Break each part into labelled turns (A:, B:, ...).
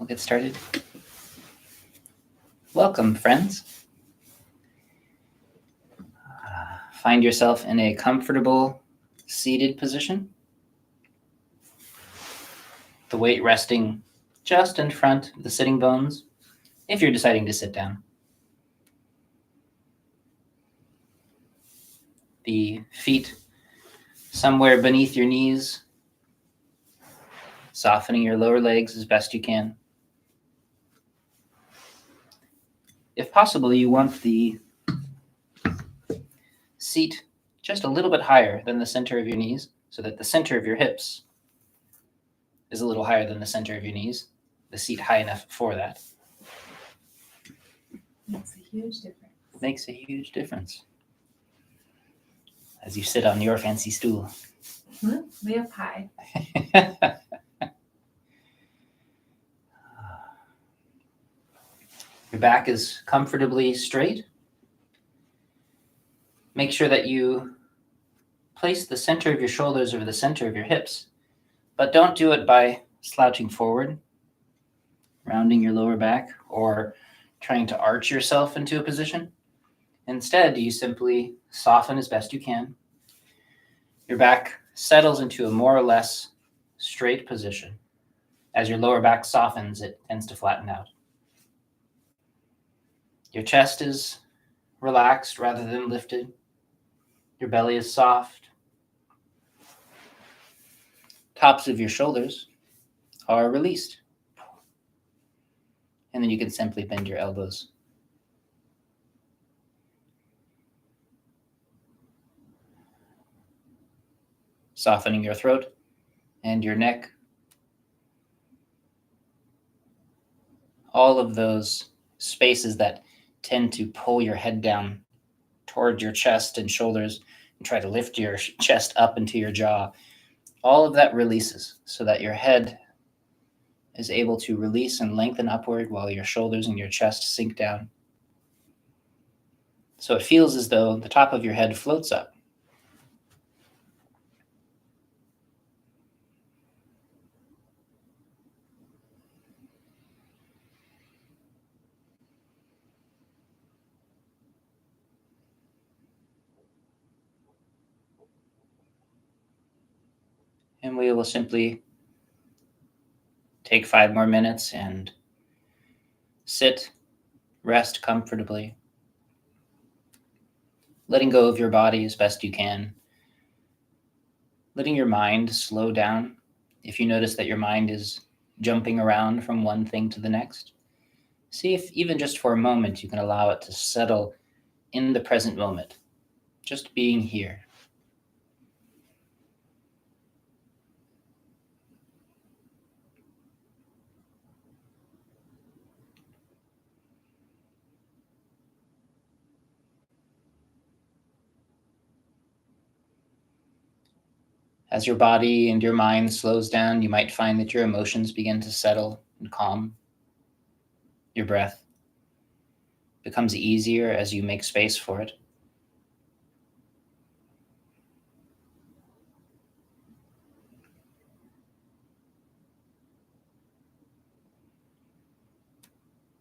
A: we'll get started. Welcome, friends. Find yourself in a comfortable seated position. The weight resting just in front of the sitting bones if you're deciding to sit down. The feet somewhere beneath your knees, softening your lower legs as best you can. If possible, you want the seat just a little bit higher than the center of your knees so that the center of your hips is a little higher than the center of your knees. The seat high enough for that.
B: Makes a huge difference.
A: Makes a huge difference. As you sit on your fancy stool.
B: Way up high.
A: Your back is comfortably straight. Make sure that you place the center of your shoulders over the center of your hips, but don't do it by slouching forward, rounding your lower back, or trying to arch yourself into a position. Instead, you simply soften as best you can. Your back settles into a more or less straight position. As your lower back softens, it tends to flatten out. Your chest is relaxed rather than lifted. Your belly is soft. Tops of your shoulders are released. And then you can simply bend your elbows. Softening your throat and your neck. All of those spaces that tend to pull your head down toward your chest and shoulders and try to lift your chest up into your jaw. All of that releases so that your head is able to release and lengthen upward while your shoulders and your chest sink down. So it feels as though the top of your head floats up. And we will simply take 5 more minutes and sit, rest comfortably, letting go of your body as best you can, letting your mind slow down. If you notice that your mind is jumping around from one thing to the next, see if even just for a moment you can allow it to settle in the present moment, just being here. As your body and your mind slows down, you might find that your emotions begin to settle and calm. Your breath becomes easier as you make space for it.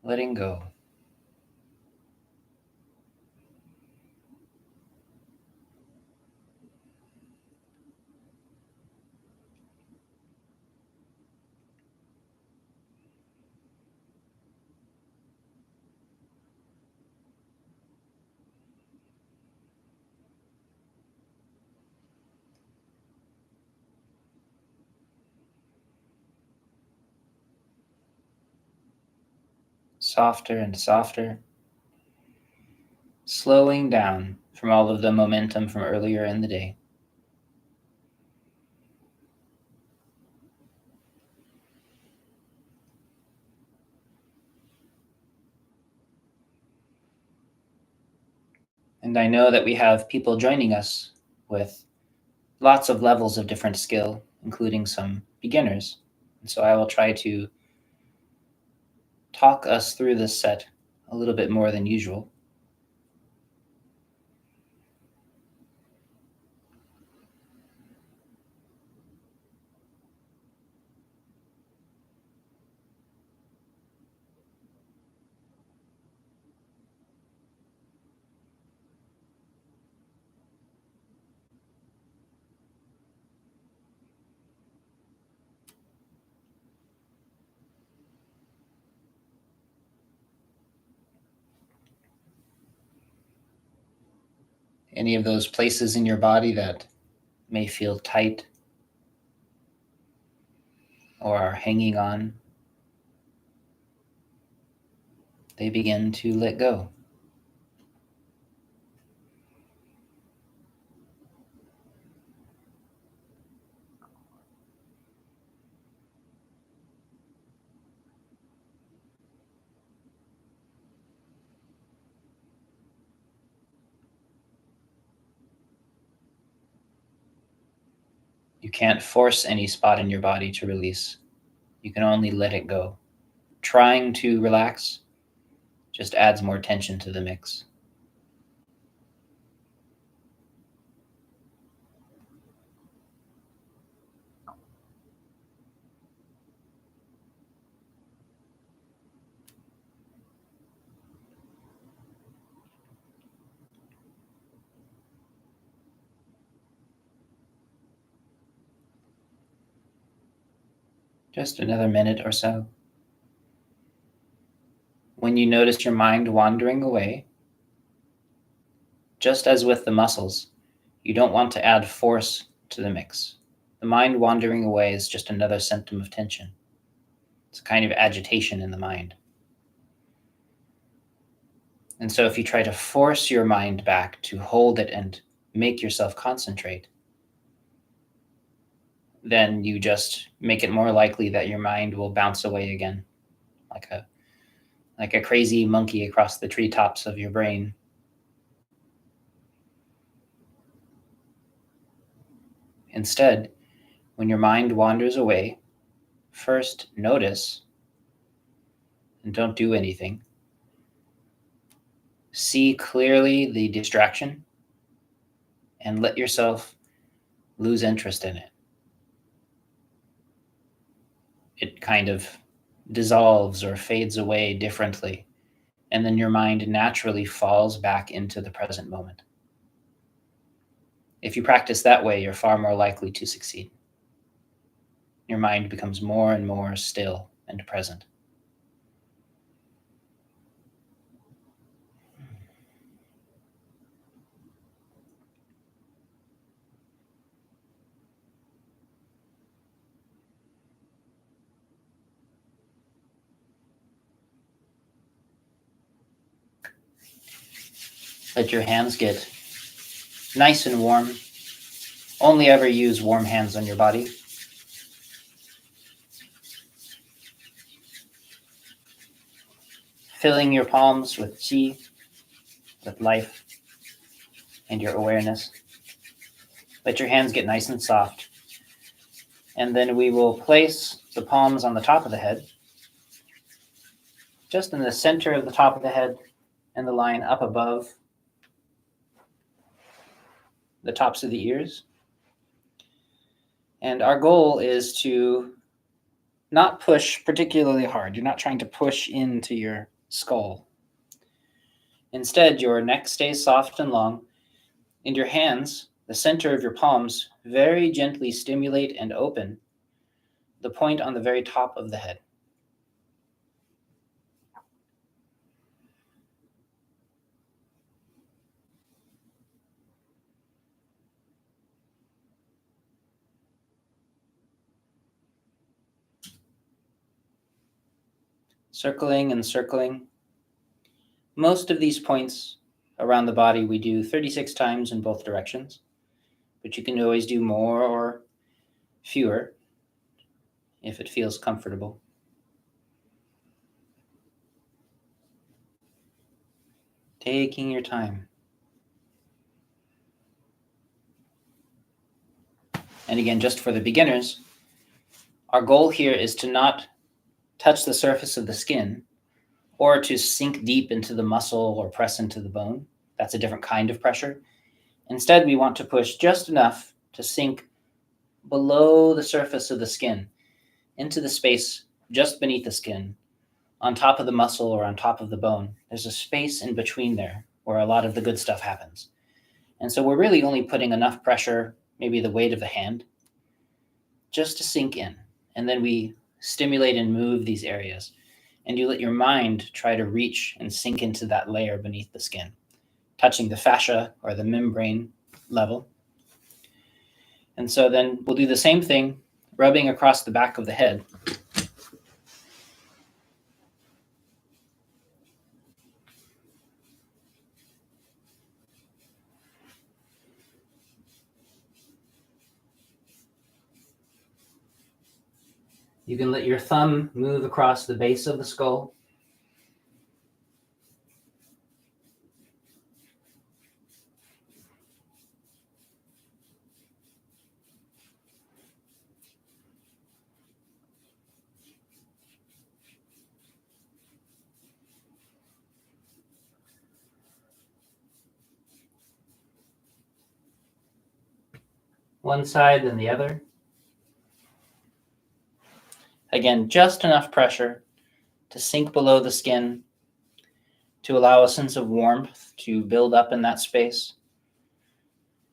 A: Letting go. Softer and softer, slowing down from all of the momentum from earlier in the day. And I know that we have people joining us with lots of levels of different skill, including some beginners. And so I will try to talk us through this set a little bit more than usual. Any of those places in your body that may feel tight or are hanging on, they begin to let go. You can't force any spot in your body to release. You can only let it go. Trying to relax just adds more tension to the mix. Just another minute or so. When you notice your mind wandering away, just as with the muscles, you don't want to add force to the mix. The mind wandering away is just another symptom of tension. It's a kind of agitation in the mind. And so if you try to force your mind back to hold it and make yourself concentrate, then you just make it more likely that your mind will bounce away again, like a crazy monkey across the treetops of your brain. Instead, when your mind wanders away, first notice and don't do anything. See clearly the distraction and let yourself lose interest in it. It kind of dissolves or fades away differently, and then your mind naturally falls back into the present moment. If you practice that way, you're far more likely to succeed. Your mind becomes more and more still and present. Let your hands get nice and warm. Only ever use warm hands on your body. Filling your palms with qi, with life, and your awareness. Let your hands get nice and soft. And then we will place the palms on the top of the head, just in the center of the top of the head, and the line up above the tops of the ears. And our goal is to not push particularly hard. You're not trying to push into your skull. Instead, your neck stays soft and long, and your hands, the center of your palms, very gently stimulate and open the point on the very top of the head. Circling and circling. Most of these points around the body we do 36 times in both directions, but you can always do more or fewer if it feels comfortable. Taking your time. And again, just for the beginners, our goal here is to not touch the surface of the skin or to sink deep into the muscle or press into the bone. That's a different kind of pressure. Instead, we want to push just enough to sink below the surface of the skin, into the space just beneath the skin, on top of the muscle or on top of the bone. There's a space in between there where a lot of the good stuff happens. And so we're really only putting enough pressure, maybe the weight of the hand, just to sink in. And then we stimulate and move these areas. And you let your mind try to reach and sink into that layer beneath the skin. touching the fascia or the membrane level. And so then we'll do the same thing, rubbing across the back of the head. You can let your thumb move across the base of the skull. One side, then the other. Again, just enough pressure to sink below the skin to allow a sense of warmth to build up in that space.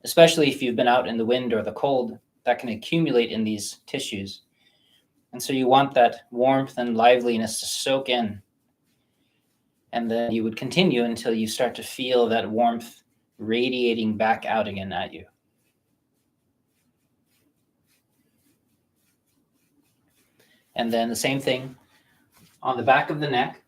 A: Especially if you've been out in the wind or the cold, that can accumulate in these tissues. And so you want that warmth and liveliness to soak in. And then you would continue until you start to feel that warmth radiating back out again at you. And then the same thing on the back of the neck.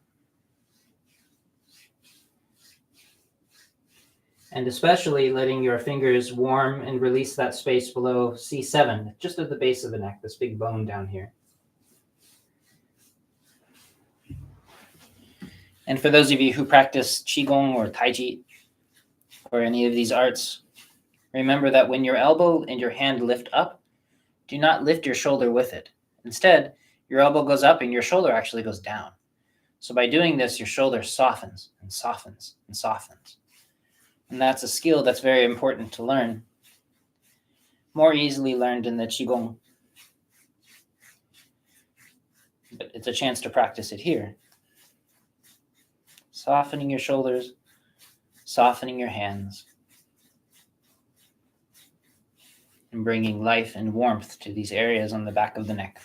A: And especially letting your fingers warm and release that space below C7, just at the base of the neck, this big bone down here. And for those of you who practice Qigong or Tai Chi or any of these arts, remember that when your elbow and your hand lift up, do not lift your shoulder with it. Instead, your elbow goes up and your shoulder actually goes down. So by doing this, your shoulder softens and softens and softens. And that's a skill that's very important to learn. More easily learned in the Qigong. But it's a chance to practice it here. Softening your shoulders, softening your hands, and bringing life and warmth to these areas on the back of the neck.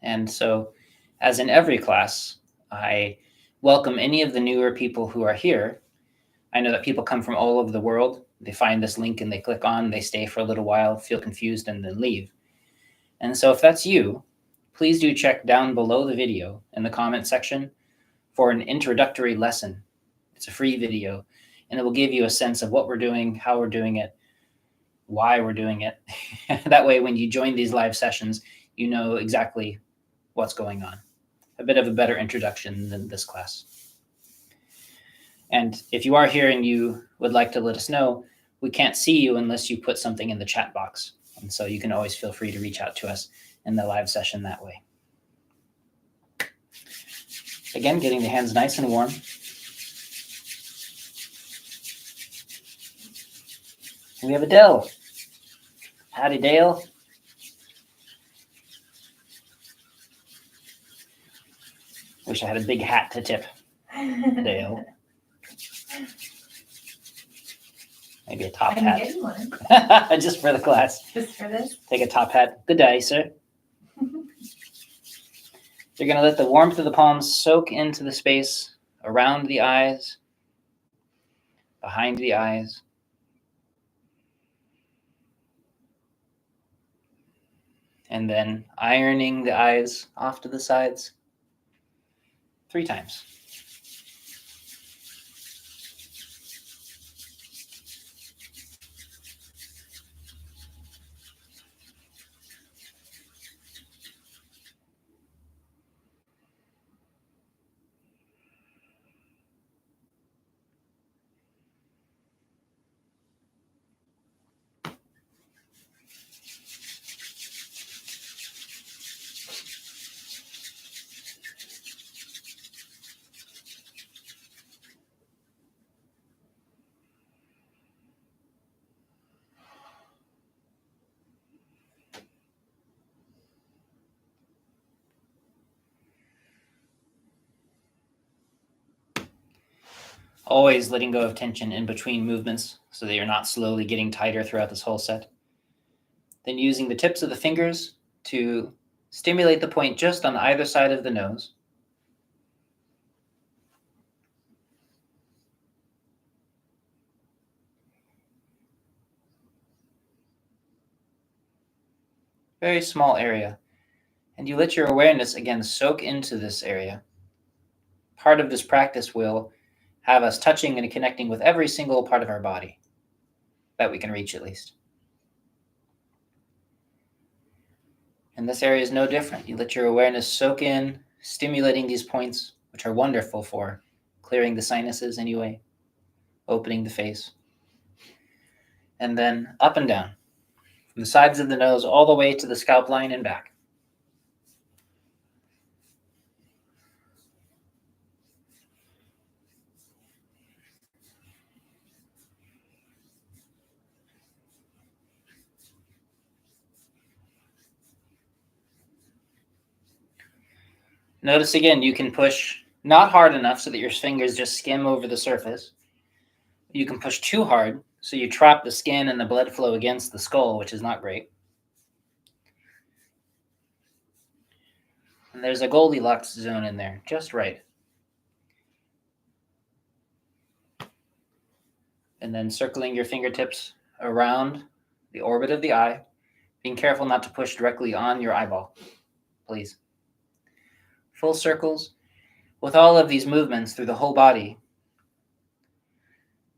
A: And so, as in every class, I welcome any of the newer people who are here. I know that people come from all over the world. They find this link and they click on, they stay for a little while, feel confused, and then leave. And so if that's you, please do check down below the video in the comment section for an introductory lesson. It's a free video, and it will give you a sense of what we're doing, how we're doing it, why we're doing it. That way, when you join these live sessions, you know exactly what's going on. A bit of a better introduction than this class. And if you are here and you would like to let us know, we can't see you unless you put something in the chat box. And so you can always feel free to reach out to us in the live session that way. Again, getting the hands nice and warm. We have Adele. Howdy, Dale. Wish I had a big hat to tip, Dale. Maybe a top hat.
B: I can get one.
A: Just for the class.
B: Just for this.
A: Take a top hat. Good day, sir. You're going to let the warmth of the palms soak into the space around the eyes, behind the eyes. And then ironing the eyes off to the sides 3 times. Always letting go of tension in between movements so that you're not slowly getting tighter throughout this whole set. Then using the tips of the fingers to stimulate the point just on either side of the nose. Very small area. And you let your awareness again soak into this area. Part of this practice will have us touching and connecting with every single part of our body that we can reach at least. And this area is no different. You let your awareness soak in, stimulating these points, which are wonderful for clearing the sinuses anyway, opening the face. And then up and down, from the sides of the nose all the way to the scalp line and back. Notice again, you can push not hard enough so that your fingers just skim over the surface. You can push too hard so you trap the skin and the blood flow against the skull, which is not great. And there's a Goldilocks zone in there, just right. And then circling your fingertips around the orbit of the eye, being careful not to push directly on your eyeball, please. Full circles. With all of these movements through the whole body,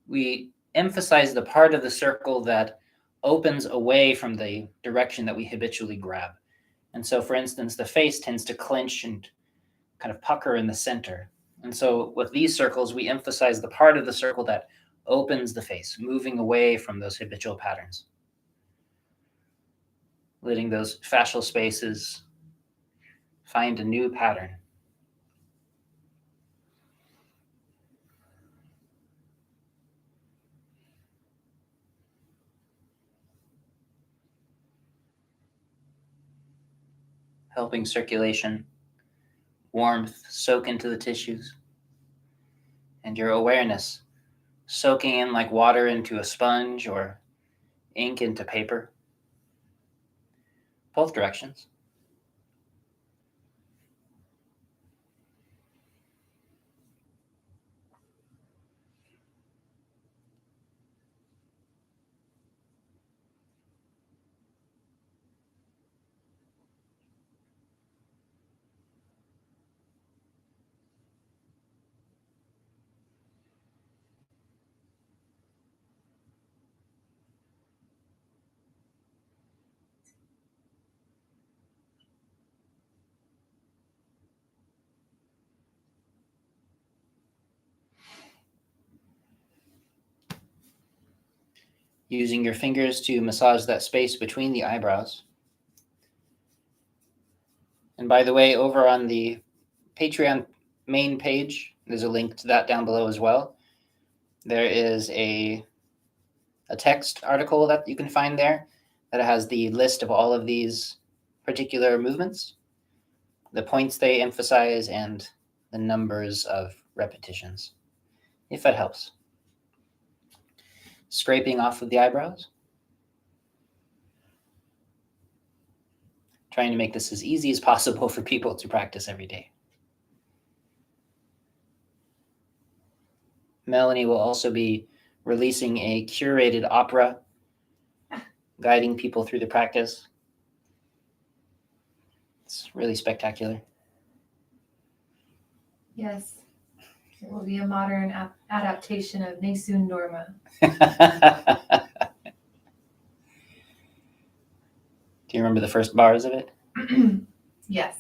A: we emphasize the part of the circle that opens away from the direction that we habitually grab. And so, for instance, the face tends to clench and kind of pucker in the center. And so with these circles, we emphasize the part of the circle that opens the face, moving away from those habitual patterns. Letting those fascial spaces find a new pattern. Helping circulation, warmth soak into the tissues, and your awareness soaking in like water into a sponge or ink into paper. Both directions. Using your fingers to massage that space between the eyebrows. And by the way, over on the Patreon main page, there's a link to that down below as well. There is a text article that you can find there that has the list of all of these particular movements, the points they emphasize, and the numbers of repetitions, if that helps. Scraping off of the eyebrows. Trying to make this as easy as possible for people to practice every day. Melanie will also be releasing a curated opera, guiding people through the practice. It's really spectacular.
B: Yes. It will be a modern adaptation of Nessun Dorma.
A: Do you remember the first bars of it?
B: Yes.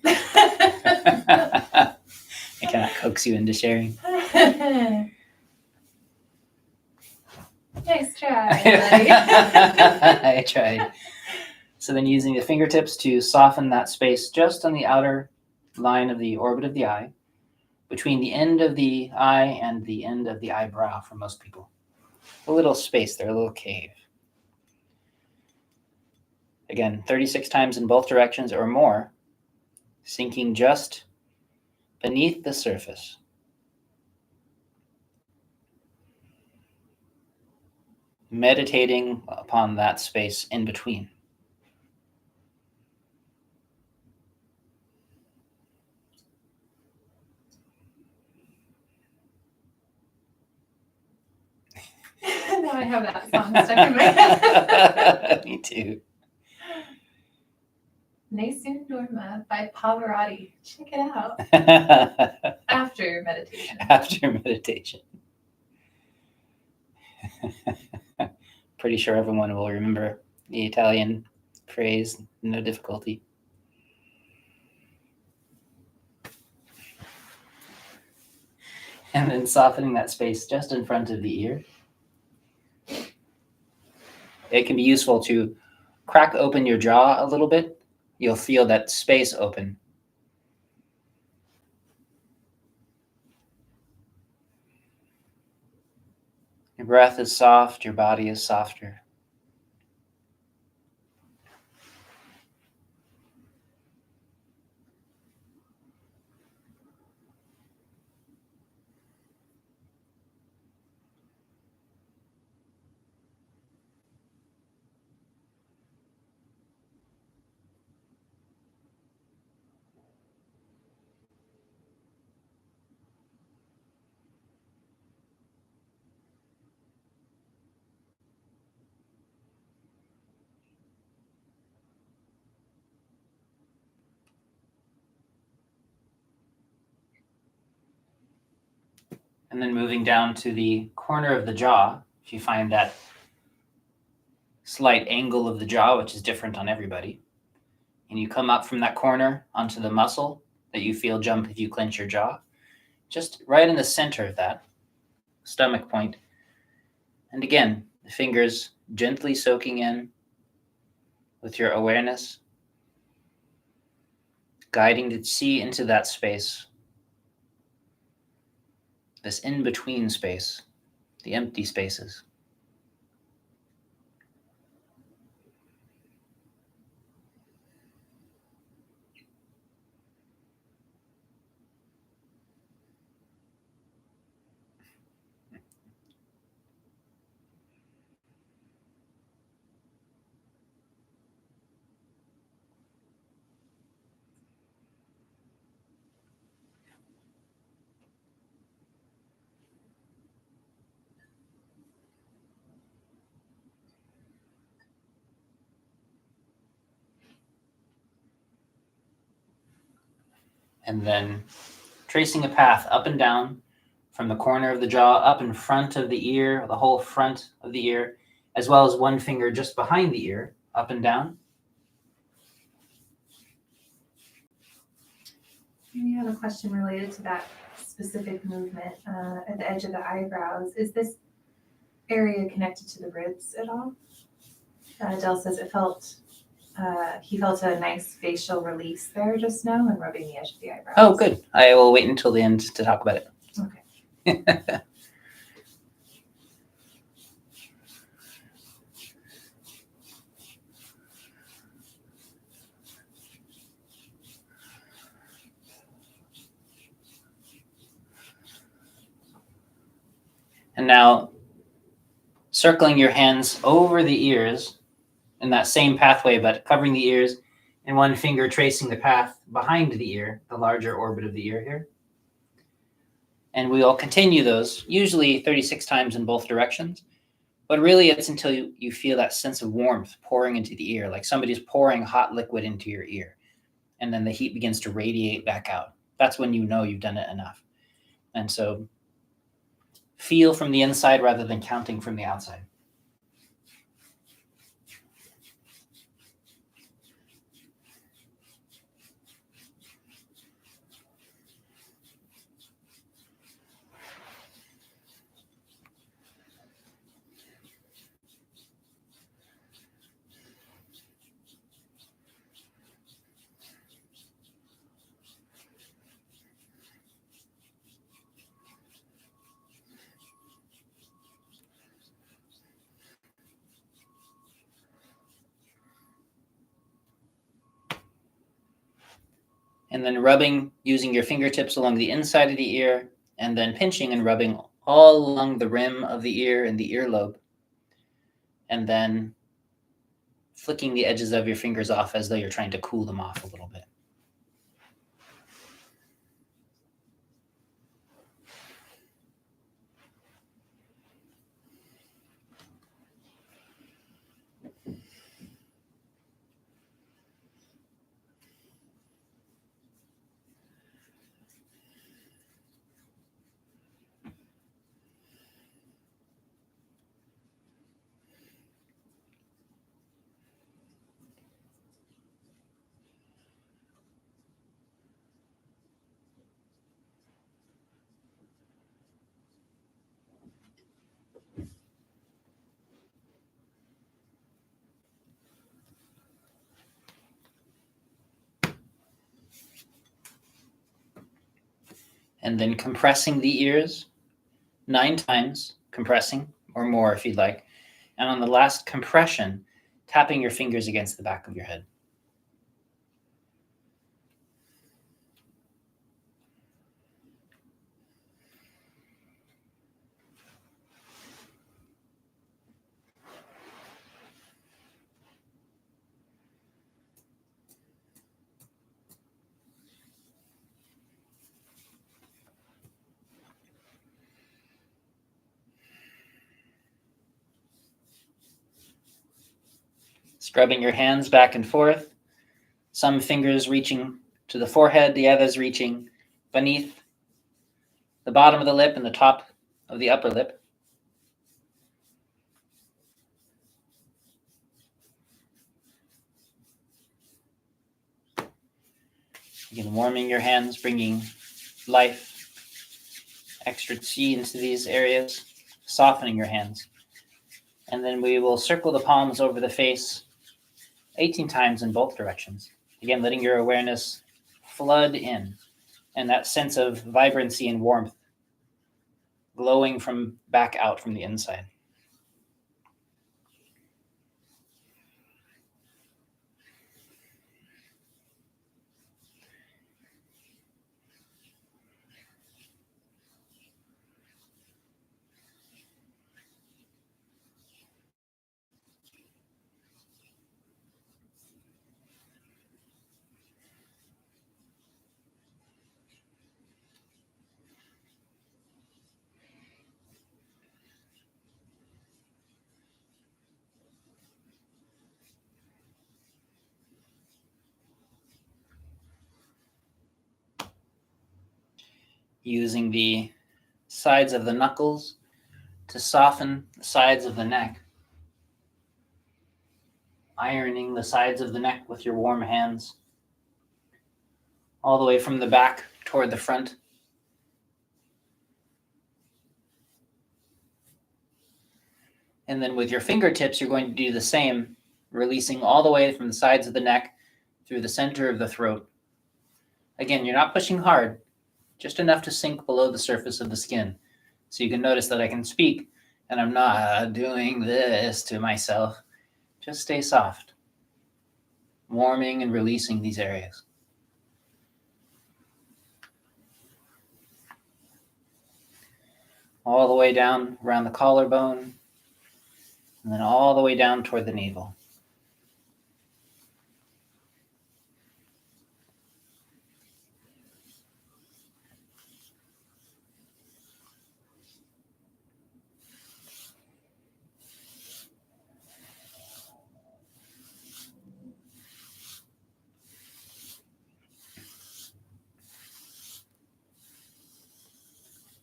A: I cannot coax you into sharing.
B: Nice try.
A: I tried. So then using the fingertips to soften that space just on the outer line of the orbit of the eye, between the end of the eye and the end of the eyebrow for most people. A little space there, a little cave. Again, 36 times in both directions or more, sinking just beneath the surface. meditating upon that space in between.
B: Now I have that song stuck in my head.
A: Me too.
B: Nessun Dorma by Pavarotti. Check it out. After meditation.
A: After meditation. Pretty sure everyone will remember the Italian phrase, no difficulty. And then softening that space just in front of the ear. It can be useful to crack open your jaw a little bit. You'll feel that space open. Your breath is soft, your body is softer. And then moving down to the corner of the jaw, if you find that slight angle of the jaw, which is different on everybody, and you come up from that corner onto the muscle that you feel jump if you clench your jaw, just right in the center of that stomach point. And again, the fingers gently soaking in with your awareness, guiding the chi into that space. This in-between space, the empty spaces. And then tracing a path up and down from the corner of the jaw, up in front of the ear, the whole front of the ear, as well as one finger just behind the ear, up and down.
B: We have a question related to that specific movement at the edge of the eyebrows. Is this area connected to the ribs at all? Del says he felt a nice facial release there just now and rubbing the edge of the eyebrows.
A: Oh, good. I will wait until the end to talk about it.
B: Okay.
A: And now circling your hands over the ears in that same pathway, but covering the ears, and one finger tracing the path behind the ear, the larger orbit of the ear here. And we'll continue those, usually 36 times in both directions. But really, it's until you feel that sense of warmth pouring into the ear, like somebody's pouring hot liquid into your ear. And then the heat begins to radiate back out. That's when you know you've done it enough. And so feel from the inside rather than counting from the outside. And then rubbing, using your fingertips along the inside of the ear, and then pinching and rubbing all along the rim of the ear and the earlobe. and then flicking the edges of your fingers off as though you're trying to cool them off a little bit. And then compressing the ears 9 times, compressing, or more if you'd like. And on the last compression, tapping your fingers against the back of your head. Scrubbing your hands back and forth, some fingers reaching to the forehead, the others reaching beneath the bottom of the lip and the top of the upper lip. Again, warming your hands, bringing life, extra qi into these areas, softening your hands. And then we will circle the palms over the face 18 times in both directions. Again, letting your awareness flood in, and that sense of vibrancy and warmth glowing from back out from the inside. Using the sides of the knuckles to soften the sides of the neck. Ironing the sides of the neck with your warm hands, all the way from the back toward the front. And then with your fingertips, you're going to do the same, releasing all the way from the sides of the neck through the center of the throat. Again, you're not pushing hard, just enough to sink below the surface of the skin. So you can notice that I can speak and I'm not doing this to myself. Just stay soft, warming and releasing these areas. All the way down around the collarbone, and then all the way down toward the navel.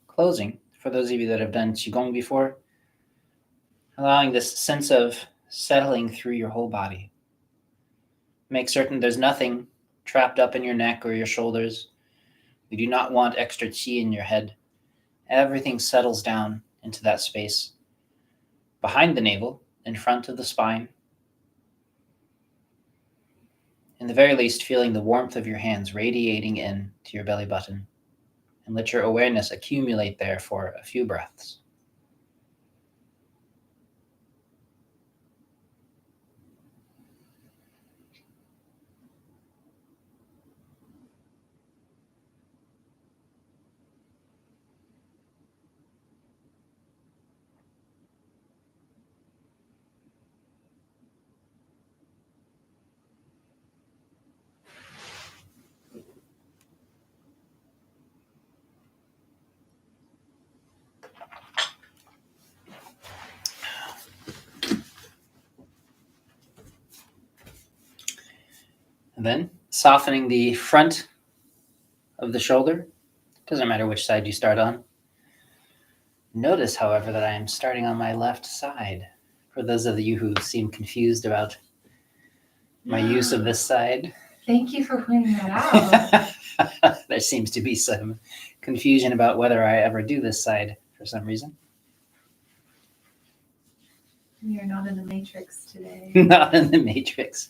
A: Closing, for those of you that have done Qigong before, allowing this sense of settling through your whole body. Make certain there's nothing trapped up in your neck or your shoulders. We do not want extra qi in your head. Everything settles down into that space behind the navel, in front of the spine. In the very least, feeling the warmth of your hands radiating in to your belly button. And let your awareness accumulate there for a few breaths. then softening the front of the shoulder. Doesn't matter which side you start on. Notice, however, that I am starting on my left side. For those of you who seem confused about my use of this side.
B: Thank you for pointing that out.
A: There seems to be some confusion about whether I ever do this side for some reason.
B: You're not in the matrix today.
A: Not in the matrix.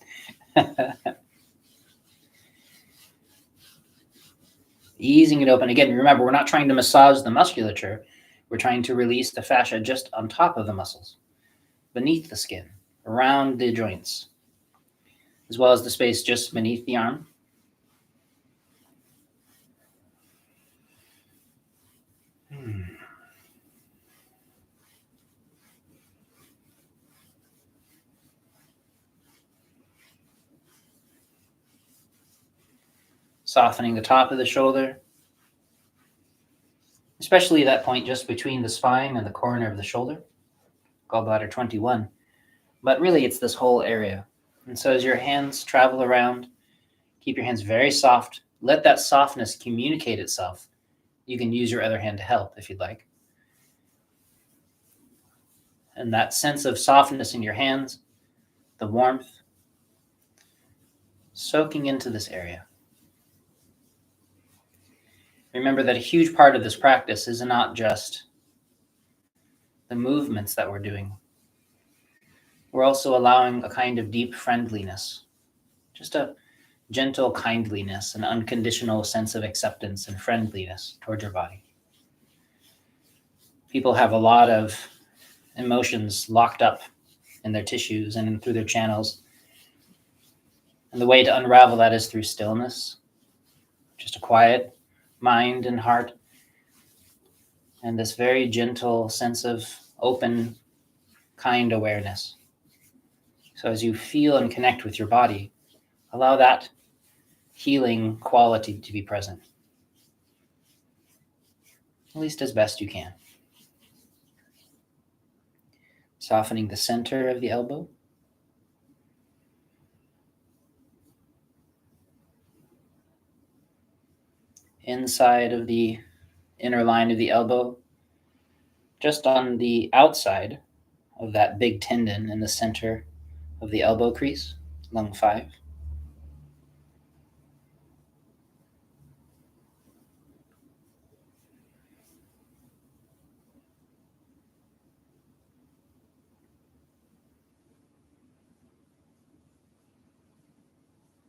A: Easing it open. Again, remember, we're not trying to massage the musculature. We're trying to release the fascia just on top of the muscles, beneath the skin, around the joints, as well as the space just beneath the arm. Softening the top of the shoulder, especially that point just between the spine and the corner of the shoulder, gallbladder 21. But really, it's this whole area. And so as your hands travel around, keep your hands very soft. Let that softness communicate itself. You can use your other hand to help if you'd like. And that sense of softness in your hands, the warmth, soaking into this area. Remember that a huge part of this practice is not just the movements that we're doing. We're also allowing a kind of deep friendliness, just a gentle kindliness, an unconditional sense of acceptance and friendliness toward your body. People have a lot of emotions locked up in their tissues and through their channels. And the way to unravel that is through stillness, just a quiet mind and heart, and this very gentle sense of open, kind awareness. So as you feel and connect with your body, allow that healing quality to be present, at least as best you can. Softening the center of the elbow. Inside of the inner line of the elbow, just on the outside of that big tendon in the center of the elbow crease, lung 5.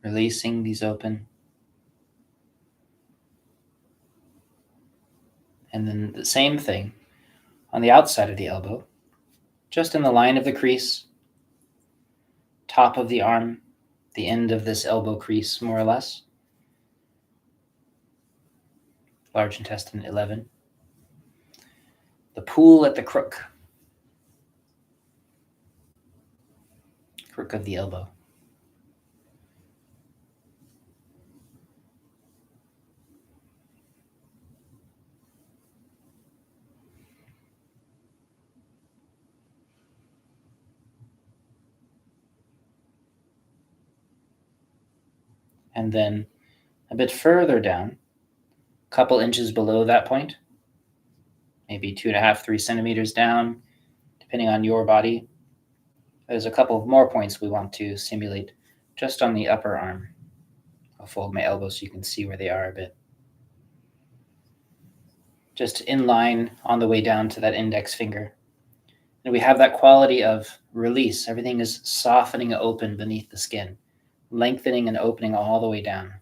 A: Releasing these open. And then the same thing on the outside of the elbow, just in the line of the crease, top of the arm, the end of this elbow crease, more or less. Large intestine 11. The pool at the crook of the elbow. And then a bit further down, a couple inches below that point, maybe 2.5, 3 centimeters down, depending on your body. There's a couple of more points we want to simulate just on the upper arm. I'll fold my elbow so you can see where they are a bit. Just in line on the way down to that index finger. And we have that quality of release. Everything is softening open beneath the skin, lengthening and opening all the way down.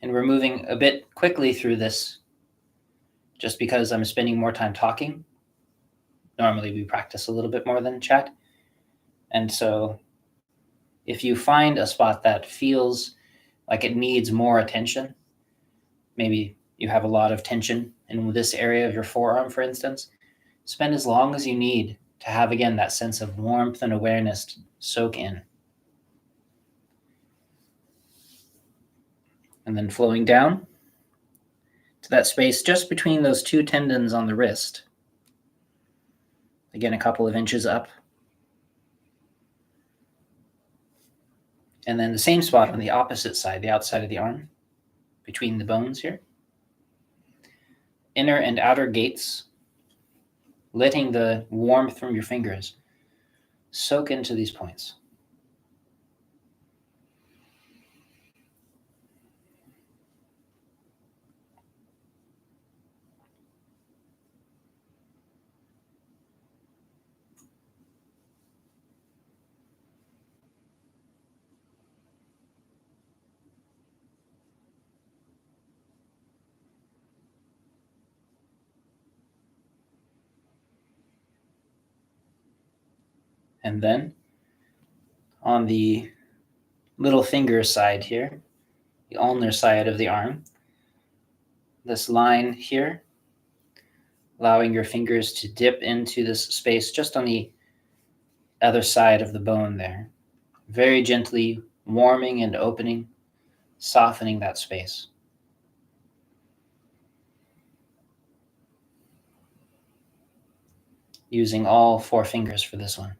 A: And we're moving a bit quickly through this just because I'm spending more time talking. Normally we practice a little bit more than chat. And so if you find a spot that feels like it needs more attention, maybe you have a lot of tension in this area of your forearm, for instance, spend as long as you need to have, again, that sense of warmth and awareness to soak in. And then flowing down to that space just between those two tendons on the wrist. Again, a couple of inches up. And then the same spot on the opposite side, the outside of the arm, between the bones here. Inner and outer gates, letting the warmth from your fingers soak into these points. And then on the little finger side here, the ulnar side of the arm, this line here, allowing your fingers to dip into this space just on the other side of the bone there. Very gently warming and opening, softening that space. Using all 4 fingers for this one.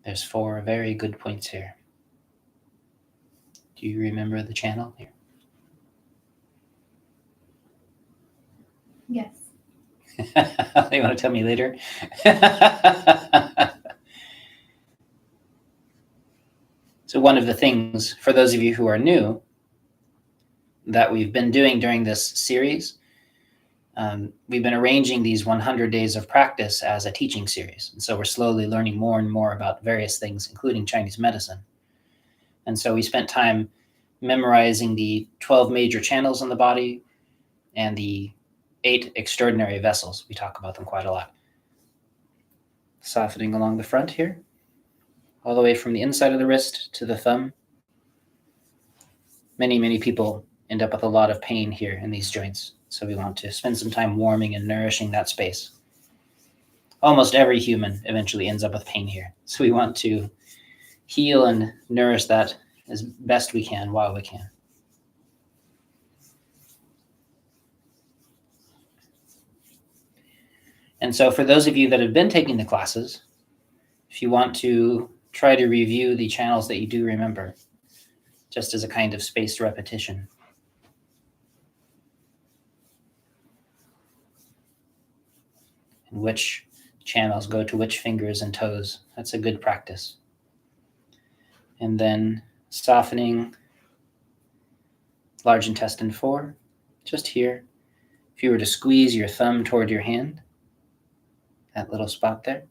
A: There's 4 very good points here. Do you remember the channel here?
B: Yes.
A: You want to tell me later? So one of the things, for those of you who are new, that we've been doing during this series, we've been arranging these 100 days of practice as a teaching series. And so we're slowly learning more and more about various things, including Chinese medicine. And so we spent time memorizing the 12 major channels in the body and the 8 extraordinary vessels. We talk about them quite a lot. Softening along the front here, all the way from the inside of the wrist to the thumb. Many people end up with a lot of pain here in these joints. So we want to spend some time warming and nourishing that space. Almost every human eventually ends up with pain here. So we want to heal and nourish that as best we can while we can. And so for those of you that have been taking the classes, if you want to try to review the channels that you do remember, just as a kind of spaced repetition. And which channels go to which fingers and toes. That's a good practice. And then softening large intestine 4, just here. If you were to squeeze your thumb toward your hand, that little spot there.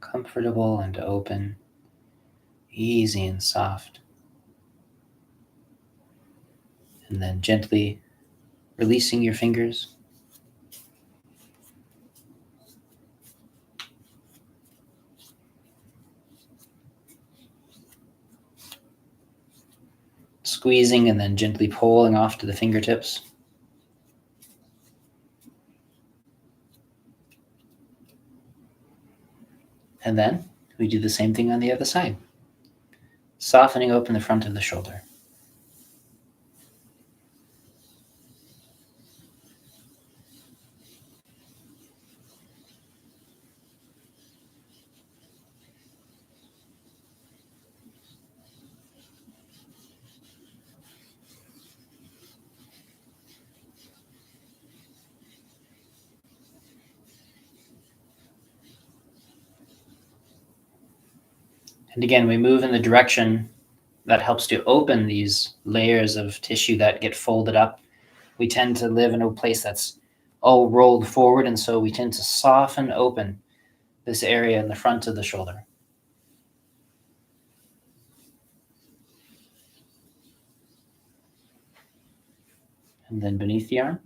A: Comfortable and open, easy and soft. And then gently releasing your fingers. Squeezing and then gently pulling off to the fingertips. And then we do the same thing on the other side. Softening open the front of the shoulder. And again, we move in the direction that helps to open these layers of tissue that get folded up. We tend to live in a place that's all rolled forward, and so we tend to soften open this area in the front of the shoulder. And then beneath the arm.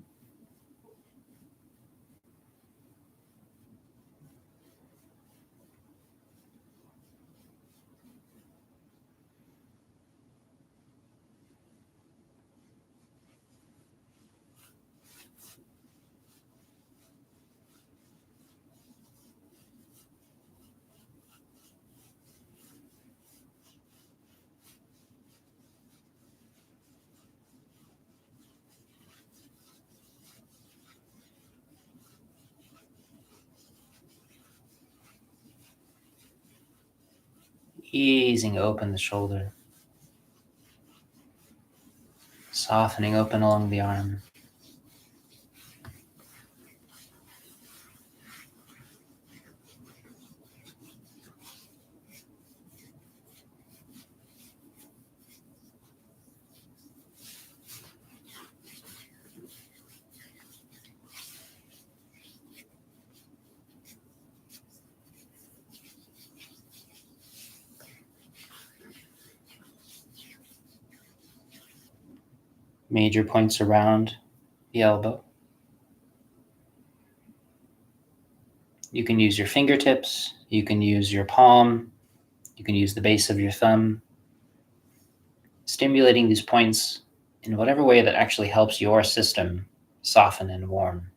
A: Easing open the shoulder. Softening open along the arm. Major points around the elbow. You can use your fingertips, you can use your palm, you can use the base of your thumb, stimulating these points in whatever way that actually helps your system soften and warm.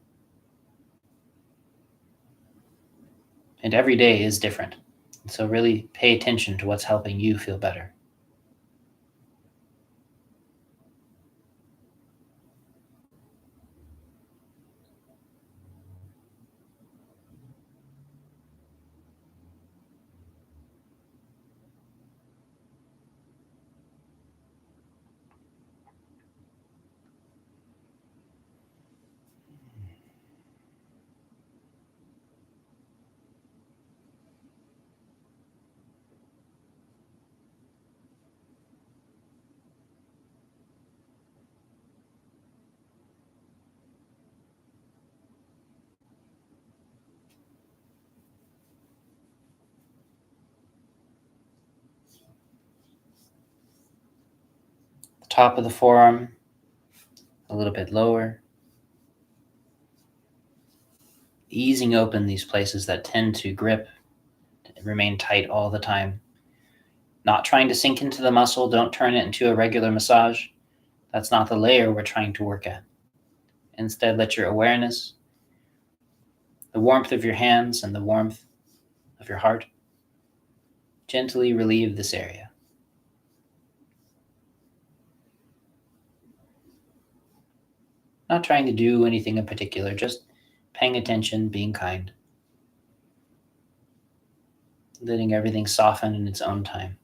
A: And every day is different. So really pay attention to what's helping you feel better. The top of the forearm, a little bit lower. Easing open these places that tend to grip, remain tight all the time. Not trying to sink into the muscle. Don't turn it into a regular massage. That's not the layer we're trying to work at. Instead, let your awareness, the warmth of your hands and the warmth of your heart, gently relieve this area. Not trying to do anything in particular, just paying attention, being kind. Letting everything soften in its own time.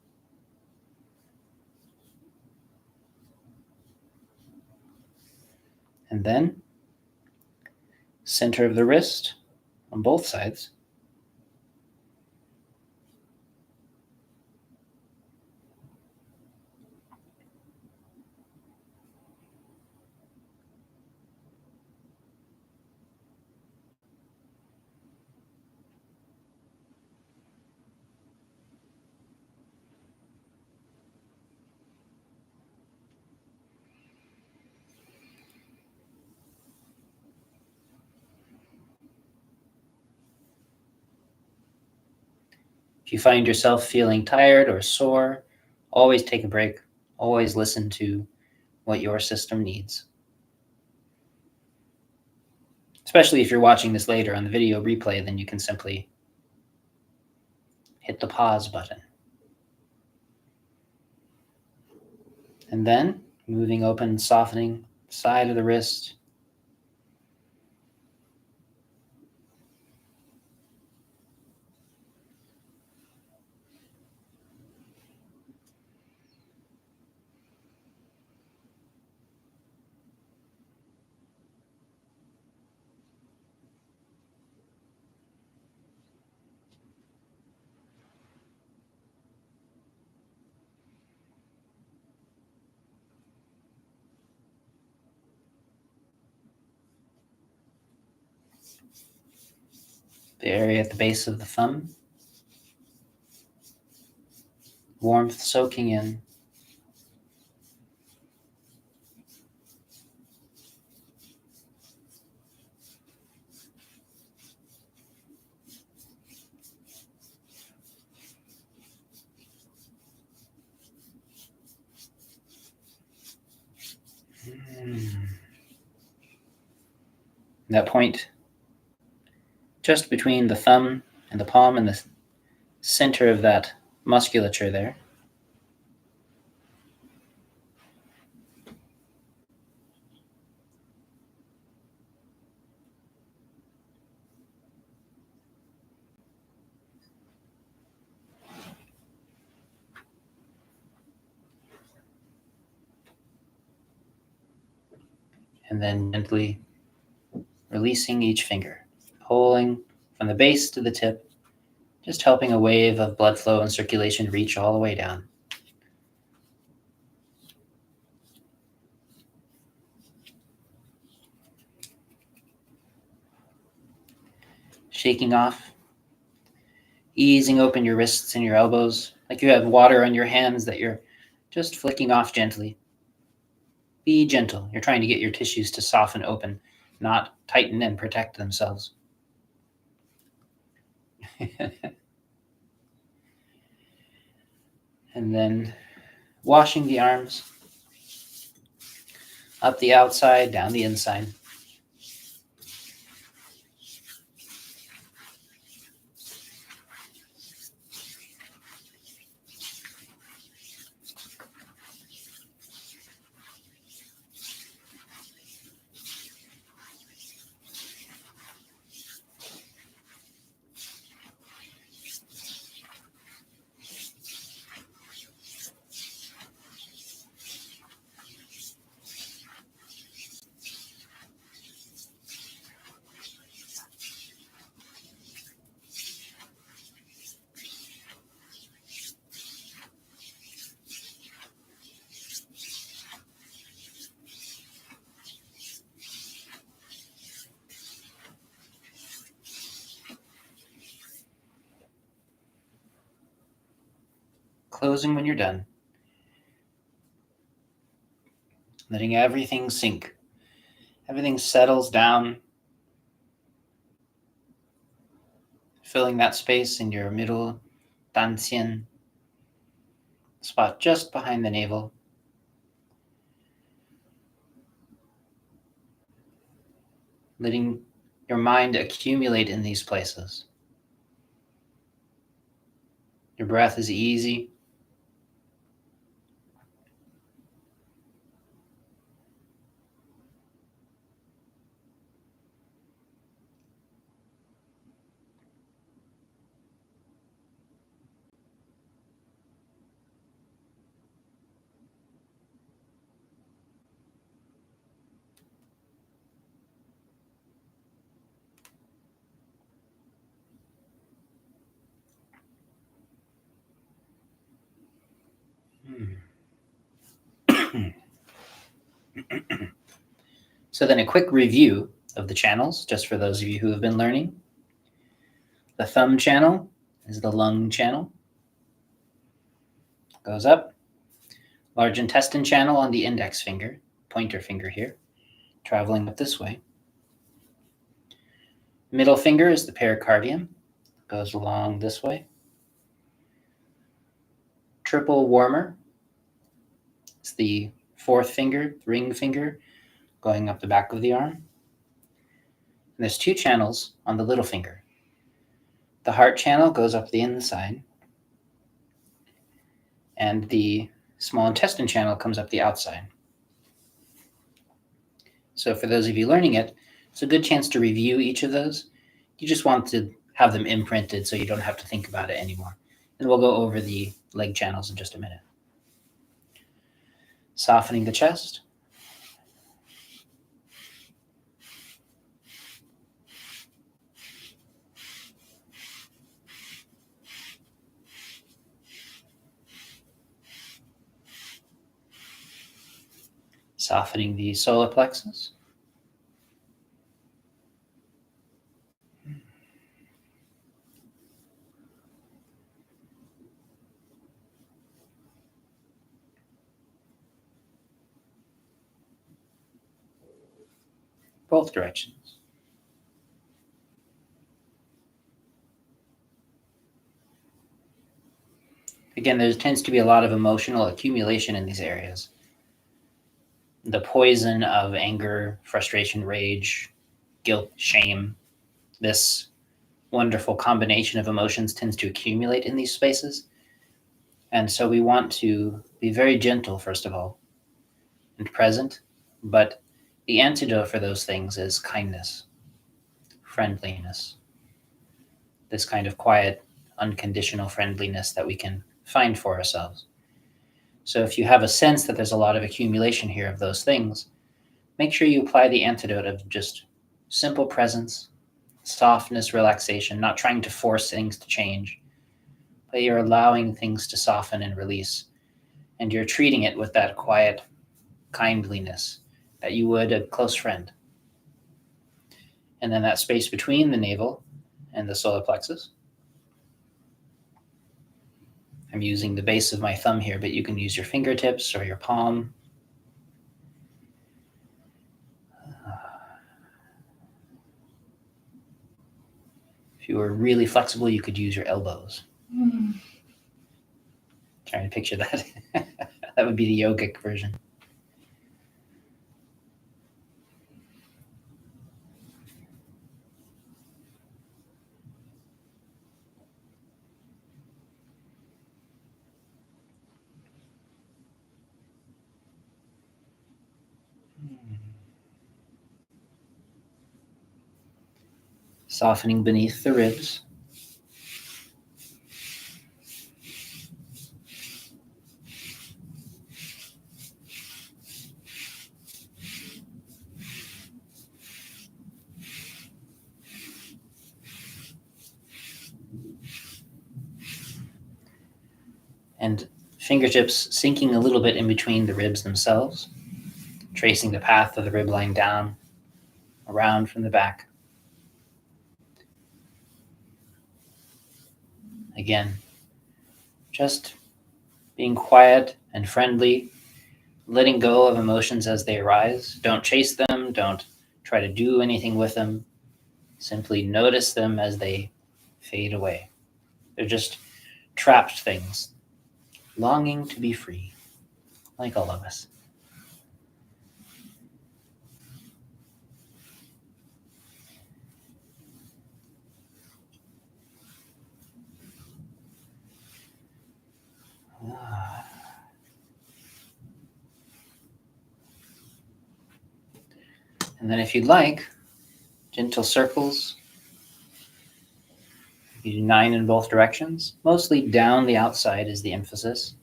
A: And then, center of the wrist on both sides. If you find yourself feeling tired or sore, always take a break. Always listen to what your system needs. Especially if you're watching this later on the video replay, then you can simply hit the pause button. And then, moving open, softening side of the wrist. The area at the base of the thumb. Warmth soaking in. That point just between the thumb and the palm and the center of that musculature there. And then gently releasing each finger, pulling from the base to the tip, just helping a wave of blood flow and circulation reach all the way down. Shaking off, easing open your wrists and your elbows, like you have water on your hands that you're just flicking off gently. Be gentle. You're trying to get your tissues to soften open, not tighten and protect themselves. And then washing the arms up the outside, down the inside. Closing when you're done. Letting everything sink. Everything settles down. Filling that space in your middle danxian, spot just behind the navel. Letting your mind accumulate in these places. Your breath is easy. So then a quick review of the channels, just for those of you who have been learning. The thumb channel is the lung channel. Goes up. Large intestine channel on the index finger, pointer finger here, traveling up this way. Middle finger is the pericardium, goes along this way. Triple warmer, it's the fourth finger, ring finger, going up the back of the arm. And there's two channels on the little finger. The heart channel goes up the inside, and the small intestine channel comes up the outside. So for those of you learning it, it's a good chance to review each of those. You just want to have them imprinted so you don't have to think about it anymore. And we'll go over the leg channels in just a minute. Softening the chest. Softening the solar plexus. Both directions. Again, there tends to be a lot of emotional accumulation in these areas. The poison of anger, frustration, rage, guilt, shame, this wonderful combination of emotions tends to accumulate in these spaces. And so we want to be very gentle, first of all, and present. But the antidote for those things is kindness, friendliness, this kind of quiet, unconditional friendliness that we can find for ourselves. So if you have a sense that there's a lot of accumulation here of those things, make sure you apply the antidote of just simple presence, softness, relaxation, not trying to force things to change, but you're allowing things to soften and release. And you're treating it with that quiet kindliness that you would a close friend. And then that space between the navel and the solar plexus. I'm using the base of my thumb here, but you can use your fingertips or your palm. If you were really flexible, you could use your elbows. Trying to picture that. That would be the yogic version. Softening beneath the ribs. And fingertips sinking a little bit in between the ribs themselves, tracing the path of the rib line down, around from the back. Again, just being quiet and friendly, letting go of emotions as they arise. Don't chase them. Don't try to do anything with them. Simply notice them as they fade away. They're just trapped things, longing to be free, like all of us. And then if you'd like, gentle circles. You do 9 in both directions. Mostly down the outside is the emphasis,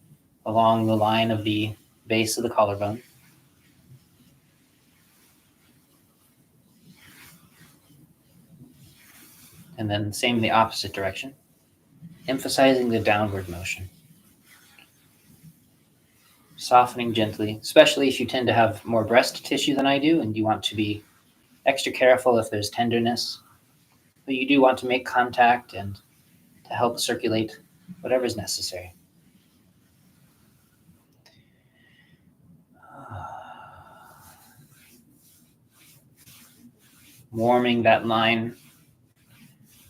A: along the line of the base of the collarbone. And then same in the opposite direction, emphasizing the downward motion. Softening gently, especially if you tend to have more breast tissue than I do, and you want to be extra careful if there's tenderness. But you do want to make contact and to help circulate whatever's necessary. Warming that line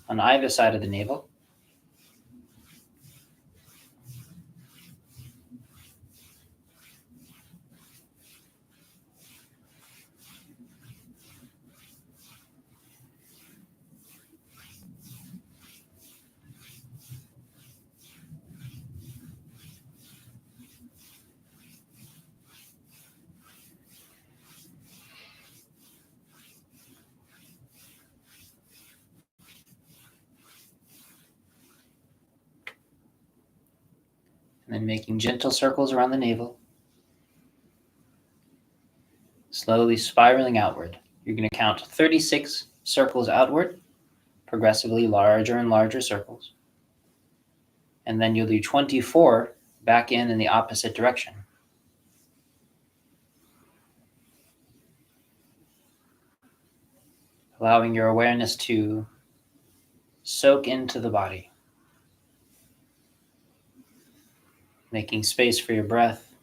A: on either side of the navel. And then making gentle circles around the navel. Slowly spiraling outward. You're going to count 36 circles outward, progressively larger and larger circles. And then you'll do 24 back in the opposite direction. Allowing your awareness to soak into the body. Making space for your breath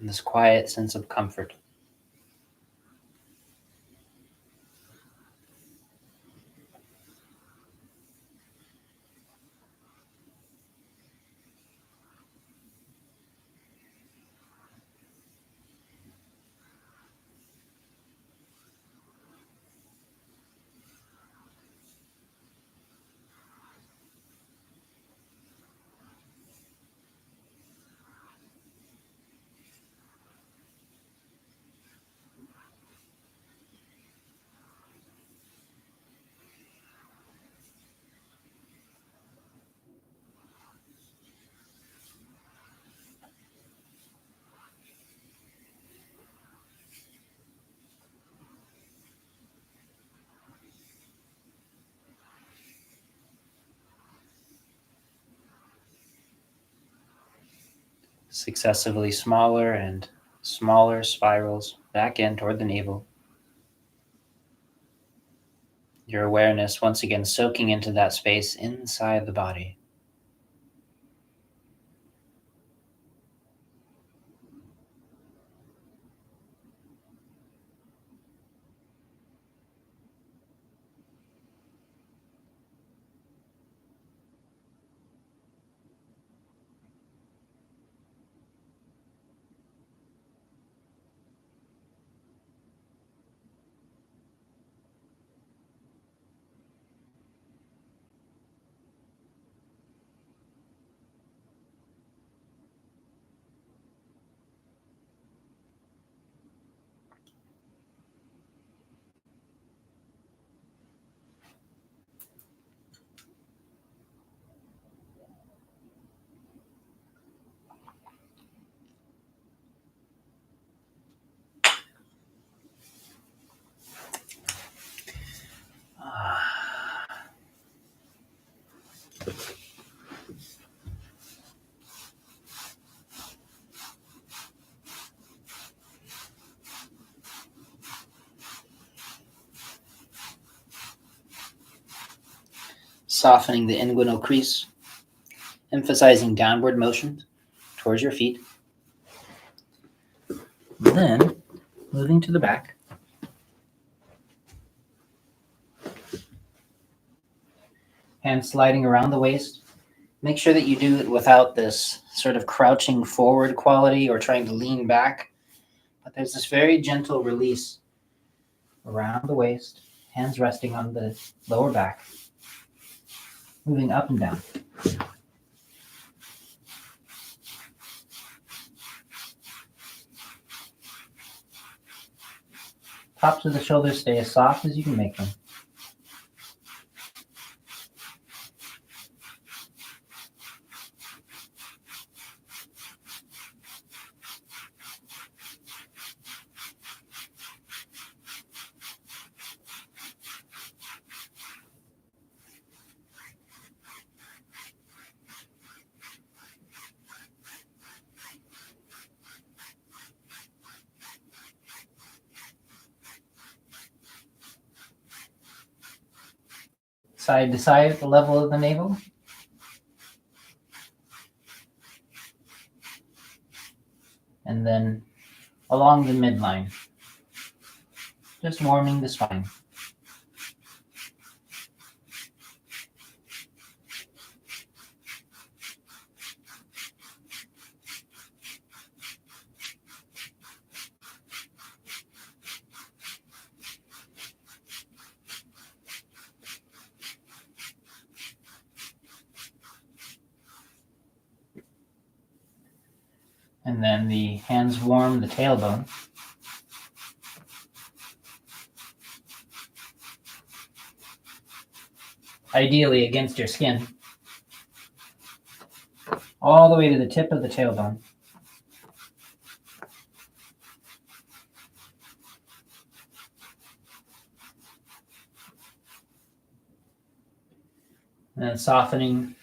A: and this quiet sense of comfort. Successively smaller and smaller spirals back in toward the navel. Your awareness once again soaking into that space inside the body. Softening the inguinal crease, emphasizing downward motion towards your feet. Then, moving to the back. Hands sliding around the waist. Make sure that you do it without this sort of crouching forward quality or trying to lean back. But there's this very gentle release around the waist, hands resting on the lower back, moving up and down. Tops of the shoulders stay as soft as you can make them. Side to side at the level of the navel. And then along the midline. Just warming the spine. And then the hands warm the tailbone. Ideally against your skin. All the way to the tip of the tailbone. And then softening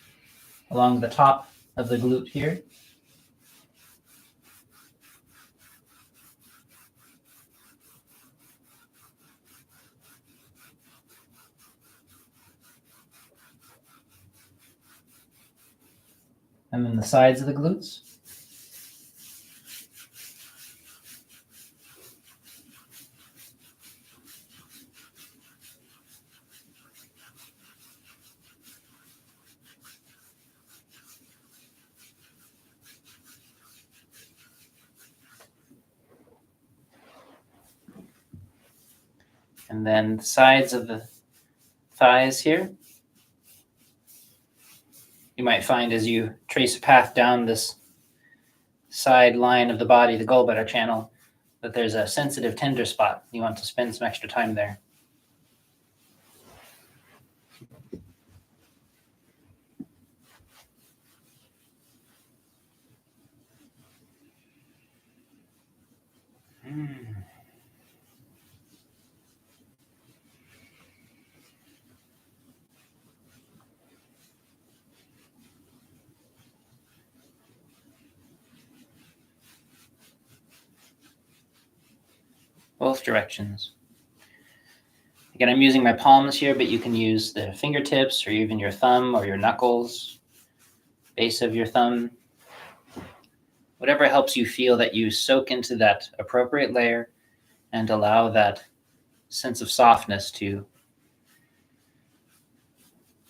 A: along the top of the glute here. And then the sides of the glutes. And then the sides of the thighs here. You might find as you trace a path down this side line of the body, the gallbladder channel, that there's a sensitive, tender spot. You want to spend some extra time there. both directions. Again, I'm using my palms here, but you can use the fingertips or even your thumb or your knuckles, base of your thumb. Whatever helps you feel that you soak into that appropriate layer and allow that sense of softness to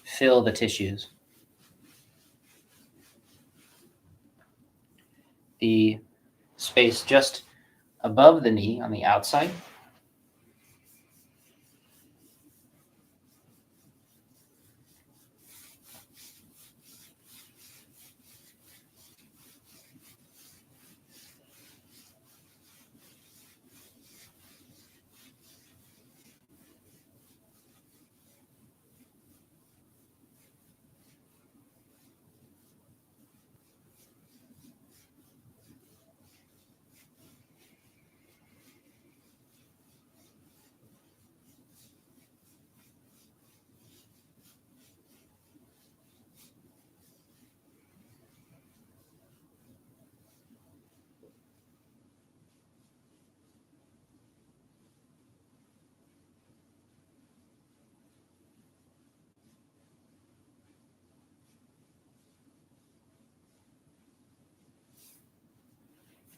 A: fill the tissues. The space just above the knee on the outside.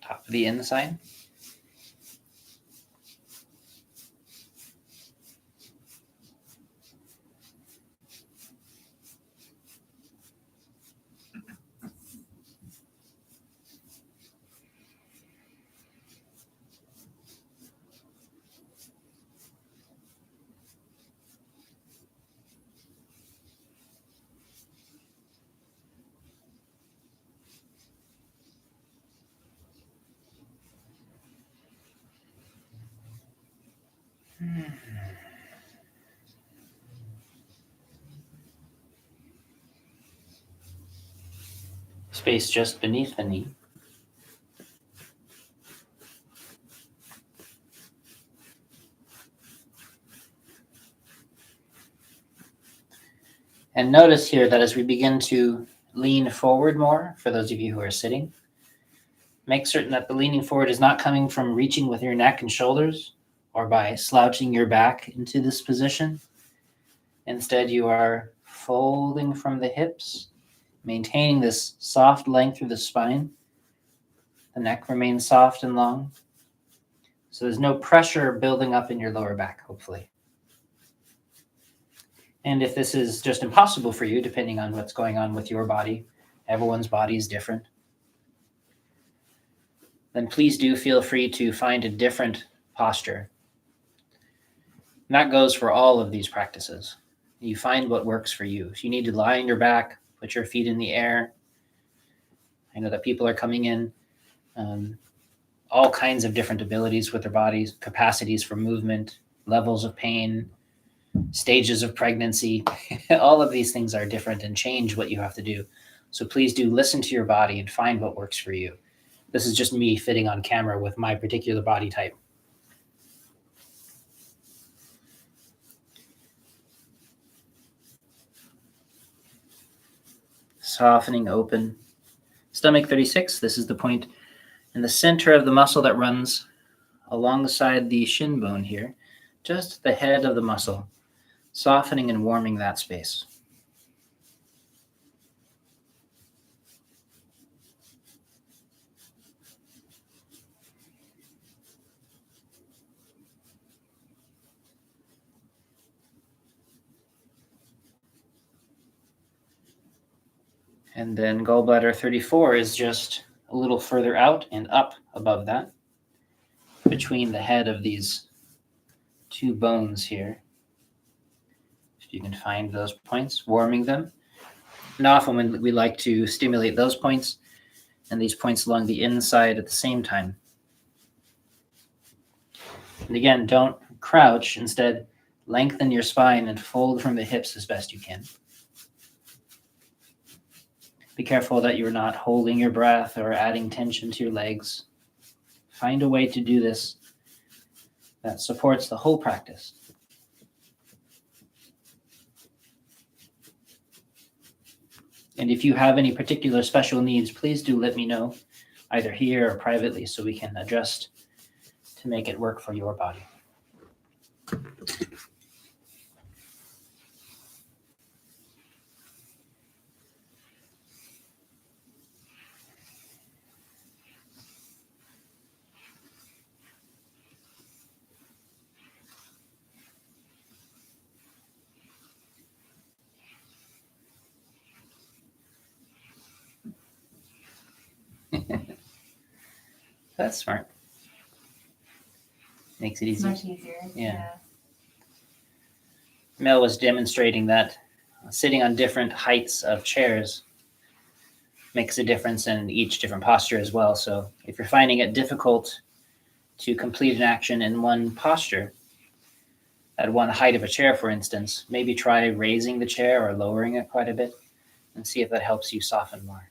A: Top of the inside. Space just beneath the knee. And notice here that as we begin to lean forward more, for those of you who are sitting, make certain that the leaning forward is not coming from reaching with your neck and shoulders or by slouching your back into this position. Instead, you are folding from the hips, maintaining this soft length through the spine. The neck remains soft and long. So there's no pressure building up in your lower back, hopefully. And if this is just impossible for you, depending on what's going on with your body, everyone's body is different, then please do feel free to find a different posture. And that goes for all of these practices. You find what works for you. If you need to lie on your back, put your feet in the air. I know that people are coming in all kinds of different abilities with their bodies, capacities for movement, levels of pain, stages of pregnancy. All of these things are different and change what you have to do. So please do listen to your body and find what works for you. This is just me fitting on camera with my particular body type. Softening open. Stomach 36, this is the point in the center of the muscle that runs alongside the shin bone here, just the head of the muscle, softening and warming that space. And then gallbladder 34 is just a little further out and up above that, between the head of these two bones here. If you can find those points, warming them. And often when we like to stimulate those points and these points along the inside at the same time. And again, don't crouch. Instead, lengthen your spine and fold from the hips as best you can. Be careful that you're not holding your breath or adding tension to your legs. Find a way to do this that supports the whole practice. And if you have any particular special needs, please do let me know, either here or privately, so we can adjust to make it work for your body. That's smart. Makes it easier.
B: Much easier.
A: Yeah. Mel was demonstrating that sitting on different heights of chairs makes a difference in each different posture as well. So if you're finding it difficult to complete an action in one posture, at one height of a chair, for instance, maybe try raising the chair or lowering it quite a bit and see if that helps you soften more.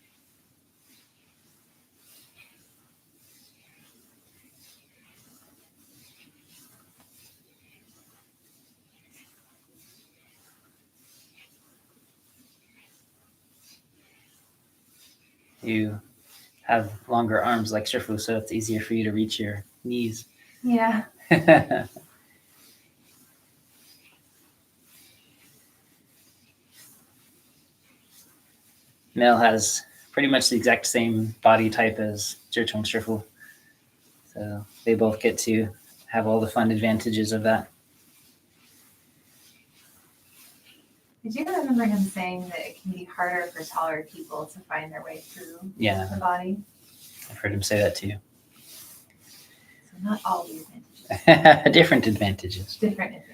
A: You have longer arms like Shifu, so it's easier for you to reach your knees.
B: Yeah.
A: Mel has pretty much the exact same body type as ZhiCheng Shifu. So they both get to have all the fun advantages of that.
B: I do remember him saying that it can be harder for taller people to find their way through the body.
A: I've heard him say that too.
B: So not all the advantages.
A: Different advantages.
B: Different advantages.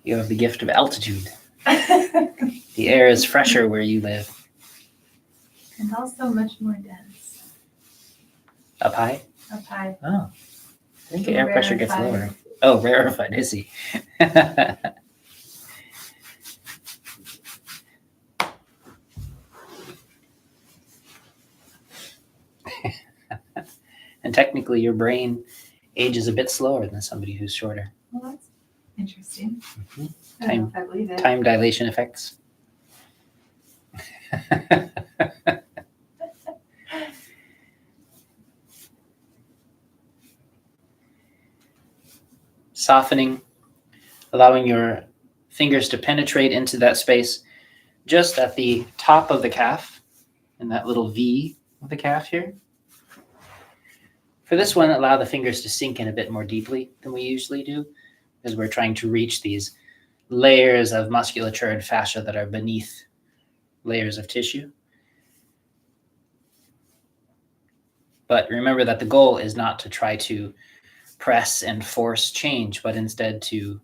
A: You have the gift of altitude. The air is fresher where you live.
B: And also much more dense.
A: Up high?
B: Up high.
A: Oh. I think air pressure gets lower.
B: Rarefied.
A: Oh, rarefied, I see. And technically your brain ages a bit slower than somebody who's shorter.
B: Well, that's interesting.
A: Mm-hmm.
B: I don't know if I believe it.
A: Time dilation effects. Softening, allowing your fingers to penetrate into that space just at the top of the calf, in that little V of the calf here. For this one, allow the fingers to sink in a bit more deeply than we usually do, because we're trying to reach these layers of musculature and fascia that are beneath layers of tissue. But remember that the goal is not to try to press and force change, but instead to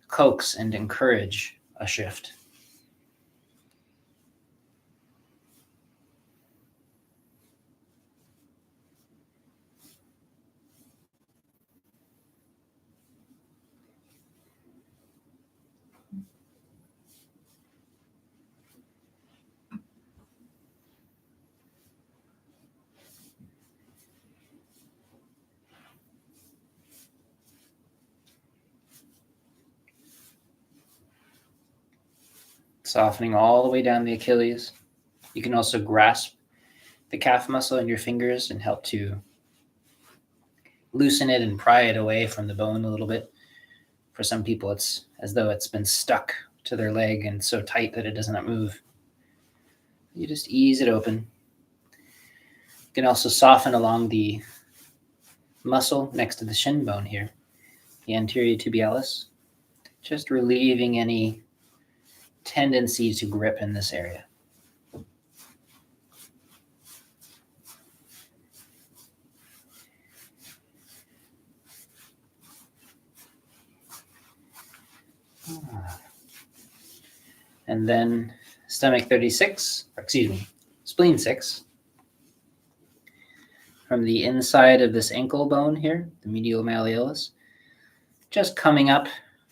A: coax and encourage a shift. Softening all the way down the Achilles. You can also grasp the calf muscle in your fingers and help to loosen it and pry it away from the bone a little bit. For some people, it's as though it's been stuck to their leg and so tight that it does not move. You just ease it open. You can also soften along the muscle next to the shin bone here, the anterior tibialis, just relieving any tendency to grip in this area. And then stomach 36, spleen 6. From the inside of this ankle bone here, the medial malleolus, just coming up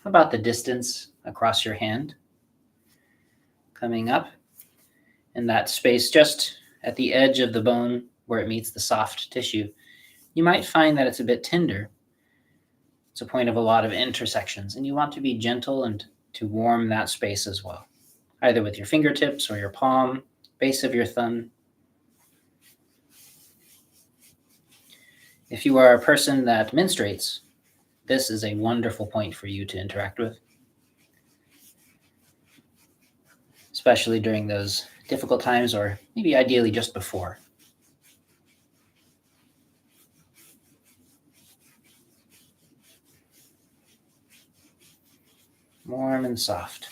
A: about the distance across your hand. Coming up in that space just at the edge of the bone where it meets the soft tissue. You might find that it's a bit tender. It's a point of a lot of intersections, and you want to be gentle and to warm that space as well, either with your fingertips or your palm, base of your thumb. If you are a person that menstruates, this is a wonderful point for you to interact with, especially during those difficult times, or maybe ideally just before. Warm and soft.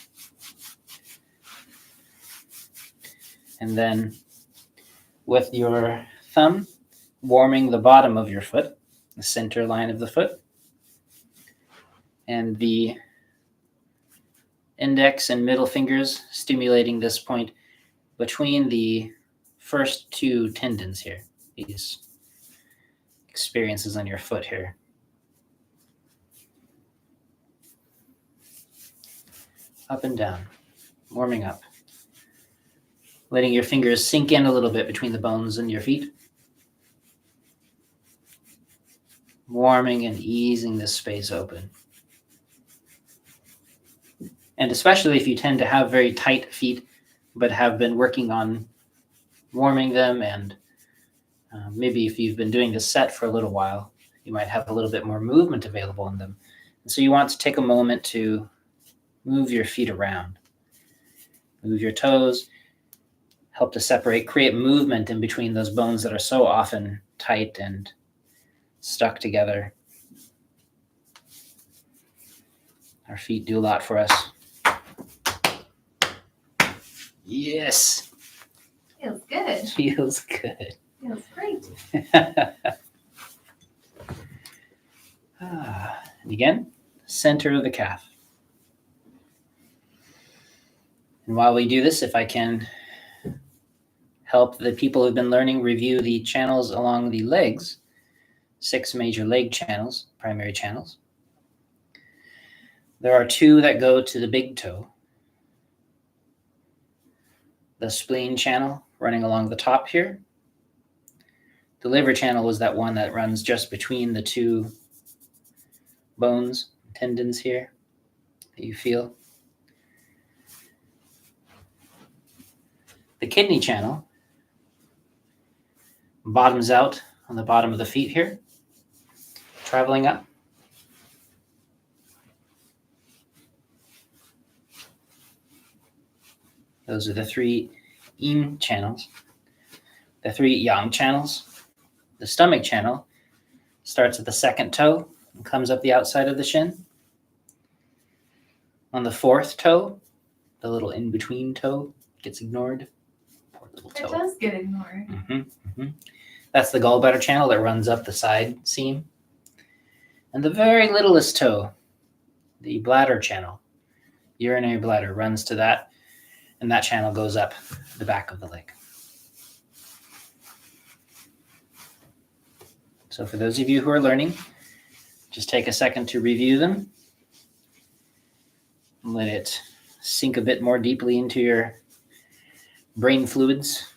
A: And then with your thumb, warming the bottom of your foot, the center line of the foot, and the index and middle fingers stimulating this point between the first two tendons here, these experiences on your foot here. Up and down, warming up. Letting your fingers sink in a little bit between the bones in your feet. Warming and easing this space open. And especially if you tend to have very tight feet, but have been working on warming them, and maybe if you've been doing this set for a little while, you might have a little bit more movement available in them. And so you want to take a moment to move your feet around. Move your toes. Help to separate, create movement in between those bones that are so often tight and stuck together. Our feet do a lot for us. Yes.
B: Feels good.
A: Feels good.
B: Feels great.
A: And again, center of the calf. And while we do this, if I can help the people who've been learning review the channels along the legs, 6 major leg channels, primary channels. There are 2 that go to the big toe. The spleen channel running along the top here. The liver channel is that one that runs just between the 2 bones, tendons here that you feel. The kidney channel bottoms out on the bottom of the feet here, traveling up. Those are the 3 yin channels. The 3 yang channels. The stomach channel starts at the 2nd toe and comes up the outside of the shin. On the 4th toe, the little in-between toe gets ignored. Poor little toe.
B: It does get ignored.
A: That's the gallbladder channel that runs up the side seam. And the very littlest toe, the bladder channel, urinary bladder, runs to that, and that channel goes up the back of the leg. So for those of you who are learning, just take a second to review them. Let it sink a bit more deeply into your brain fluids.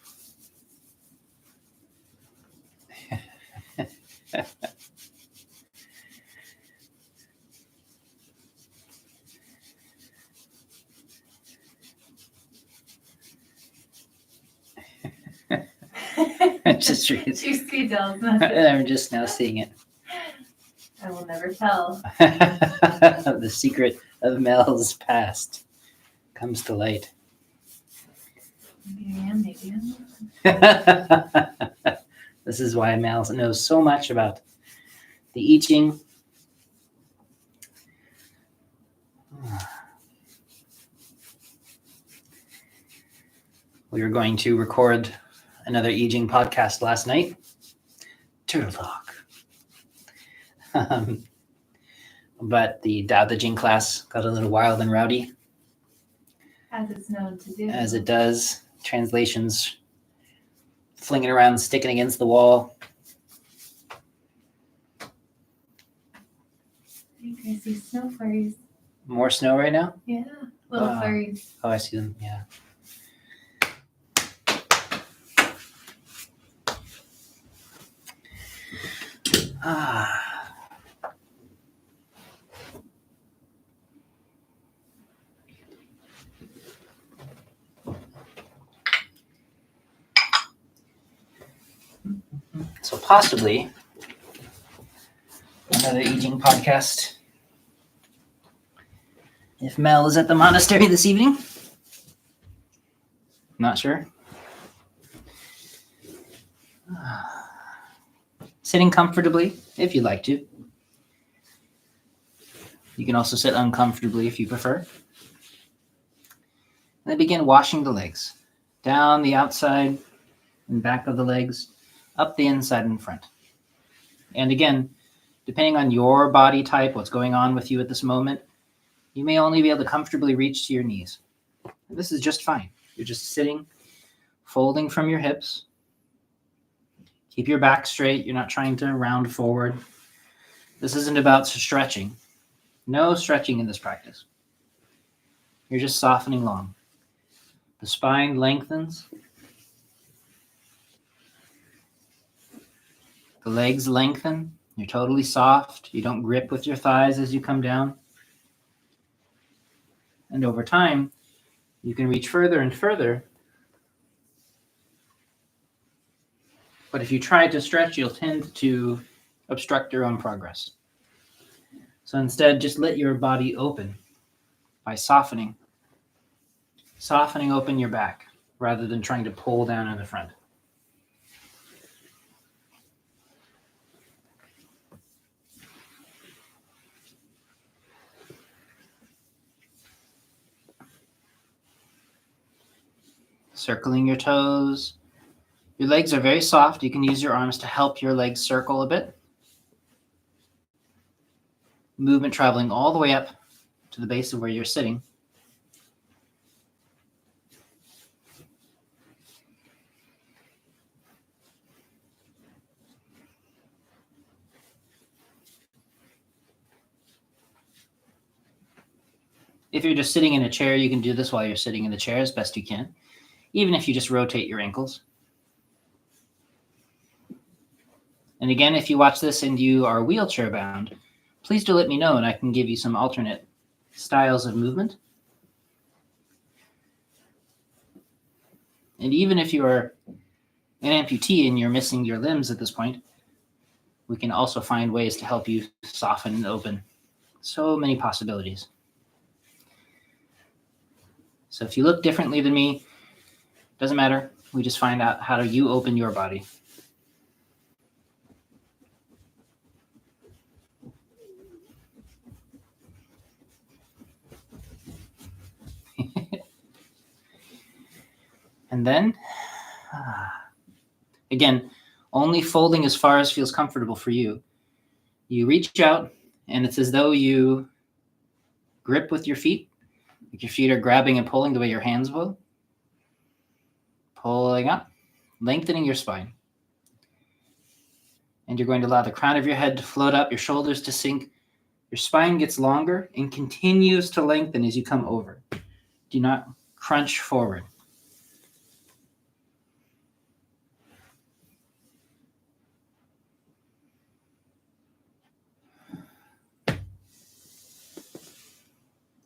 A: Just
B: Juicy Del's
A: I'm just now seeing it.
B: I will never tell.
A: The secret of Mel's past comes to light.
B: Maybe I am, maybe I'm not.
A: This is why Mel knows so much about the I Ching. We were going to record another I Ching podcast last night. Turtle talk. But the Dao De Jing class got a little wild and rowdy.
B: As it's known to do.
A: As it does. Translations flinging around, sticking against the wall.
B: I think I see snow flurries.
A: More snow right now?
B: Yeah, little flurries.
A: Oh, I see them, yeah. So possibly another I Ching podcast. If Mel is at the monastery this evening. Not sure. Sitting comfortably if you'd like to. You can also sit uncomfortably if you prefer. And then begin washing the legs. Down the outside and back of the legs, up the inside and front. And again, depending on your body type, what's going on with you at this moment, you may only be able to comfortably reach to your knees. This is just fine. You're just sitting, folding from your hips. Keep your back straight. You're not trying to round forward. This isn't about stretching. No stretching in this practice. You're just softening long. The spine lengthens. The legs lengthen. You're totally soft. You don't grip with your thighs as you come down. And over time, you can reach further and further. But if you try to stretch, you'll tend to obstruct your own progress. So instead, just let your body open by softening. Softening open your back rather than trying to pull down in the front. Circling your toes. Your legs are very soft. You can use your arms to help your legs circle a bit. Movement traveling all the way up to the base of where you're sitting. If you're just sitting in a chair, you can do this while you're sitting in the chair as best you can, even if you just rotate your ankles. And again, if you watch this and you are wheelchair bound, please do let me know and I can give you some alternate styles of movement. And even if you are an amputee and you're missing your limbs at this point, we can also find ways to help you soften and open. So many possibilities. So if you look differently than me, doesn't matter. We just find out how do you open your body. And then, again, only folding as far as feels comfortable for you. You reach out, and it's as though you grip with your feet. Like your feet are grabbing and pulling the way your hands will. Pulling up, lengthening your spine. And you're going to allow the crown of your head to float up, your shoulders to sink. Your spine gets longer and continues to lengthen as you come over. Do not crunch forward.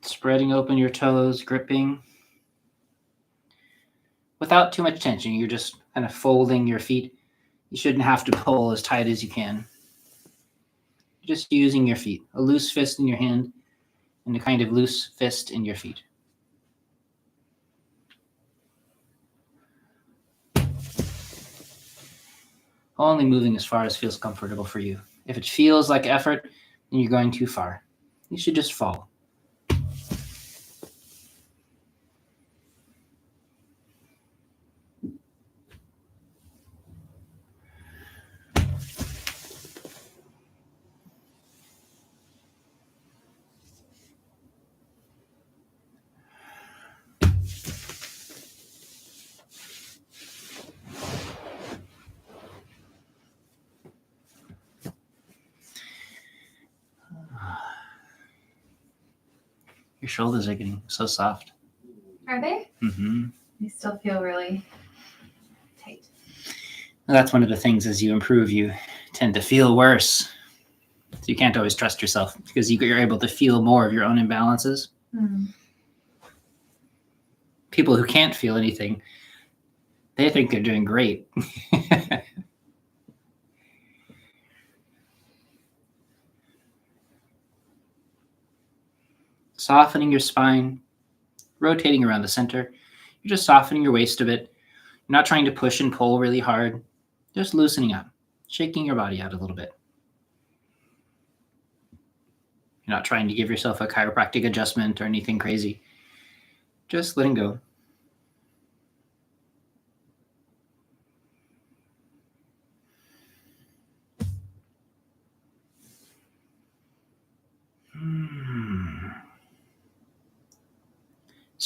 A: Spreading open your toes, gripping. Without too much tension, you're just kind of folding your feet. You shouldn't have to pull as tight as you can. Just using your feet, a loose fist in your hand and a kind of loose fist in your feet. Only moving as far as feels comfortable for you. If it feels like effort, then you're going too far. You should just fall. Your shoulders are getting so soft.
B: Are they?
A: Mm-hmm.
B: They still feel really tight.
A: Well, that's one of the things as you improve, you tend to feel worse. So you can't always trust yourself because you're able to feel more of your own imbalances.
B: Mm.
A: People who can't feel anything, they think they're doing great. softening your spine, rotating around the center. You're just softening your waist a bit. You're not trying to push and pull really hard, just loosening up, shaking your body out a little bit. You're not trying to give yourself a chiropractic adjustment or anything crazy. Just letting go.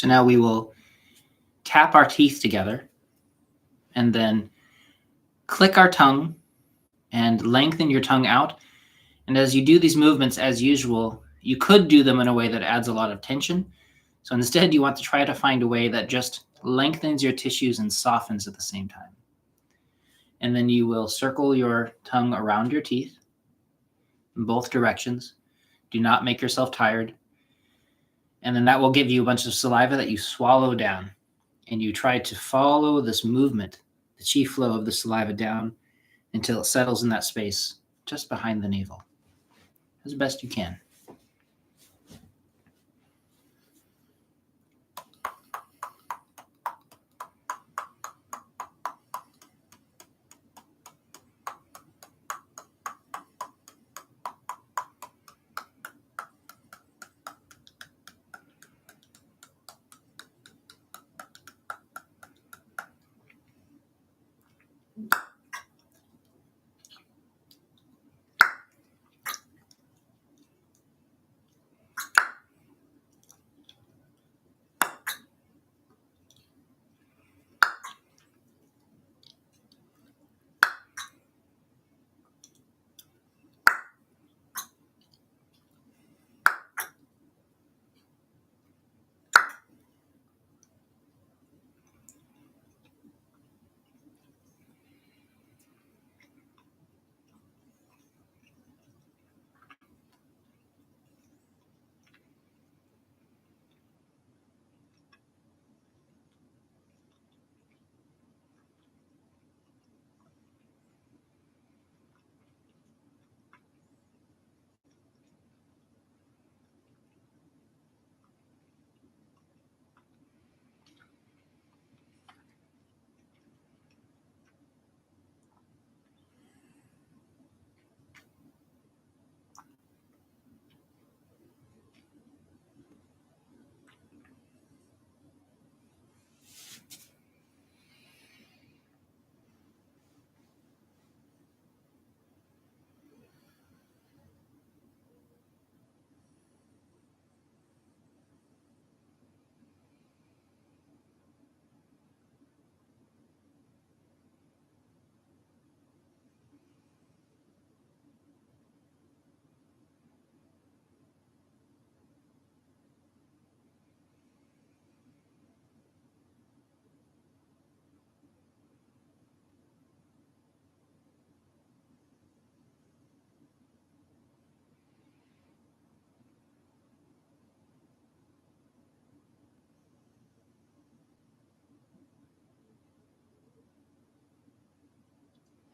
A: So now we will tap our teeth together and then click our tongue and lengthen your tongue out. And as you do these movements, as usual, you could do them in a way that adds a lot of tension. So instead, you want to try to find a way that just lengthens your tissues and softens at the same time. And then you will circle your tongue around your teeth in both directions. Do not make yourself tired. And then that will give you a bunch of saliva that you swallow down. And you try to follow this movement, the chi flow of the saliva down until it settles in that space just behind the navel as best you can.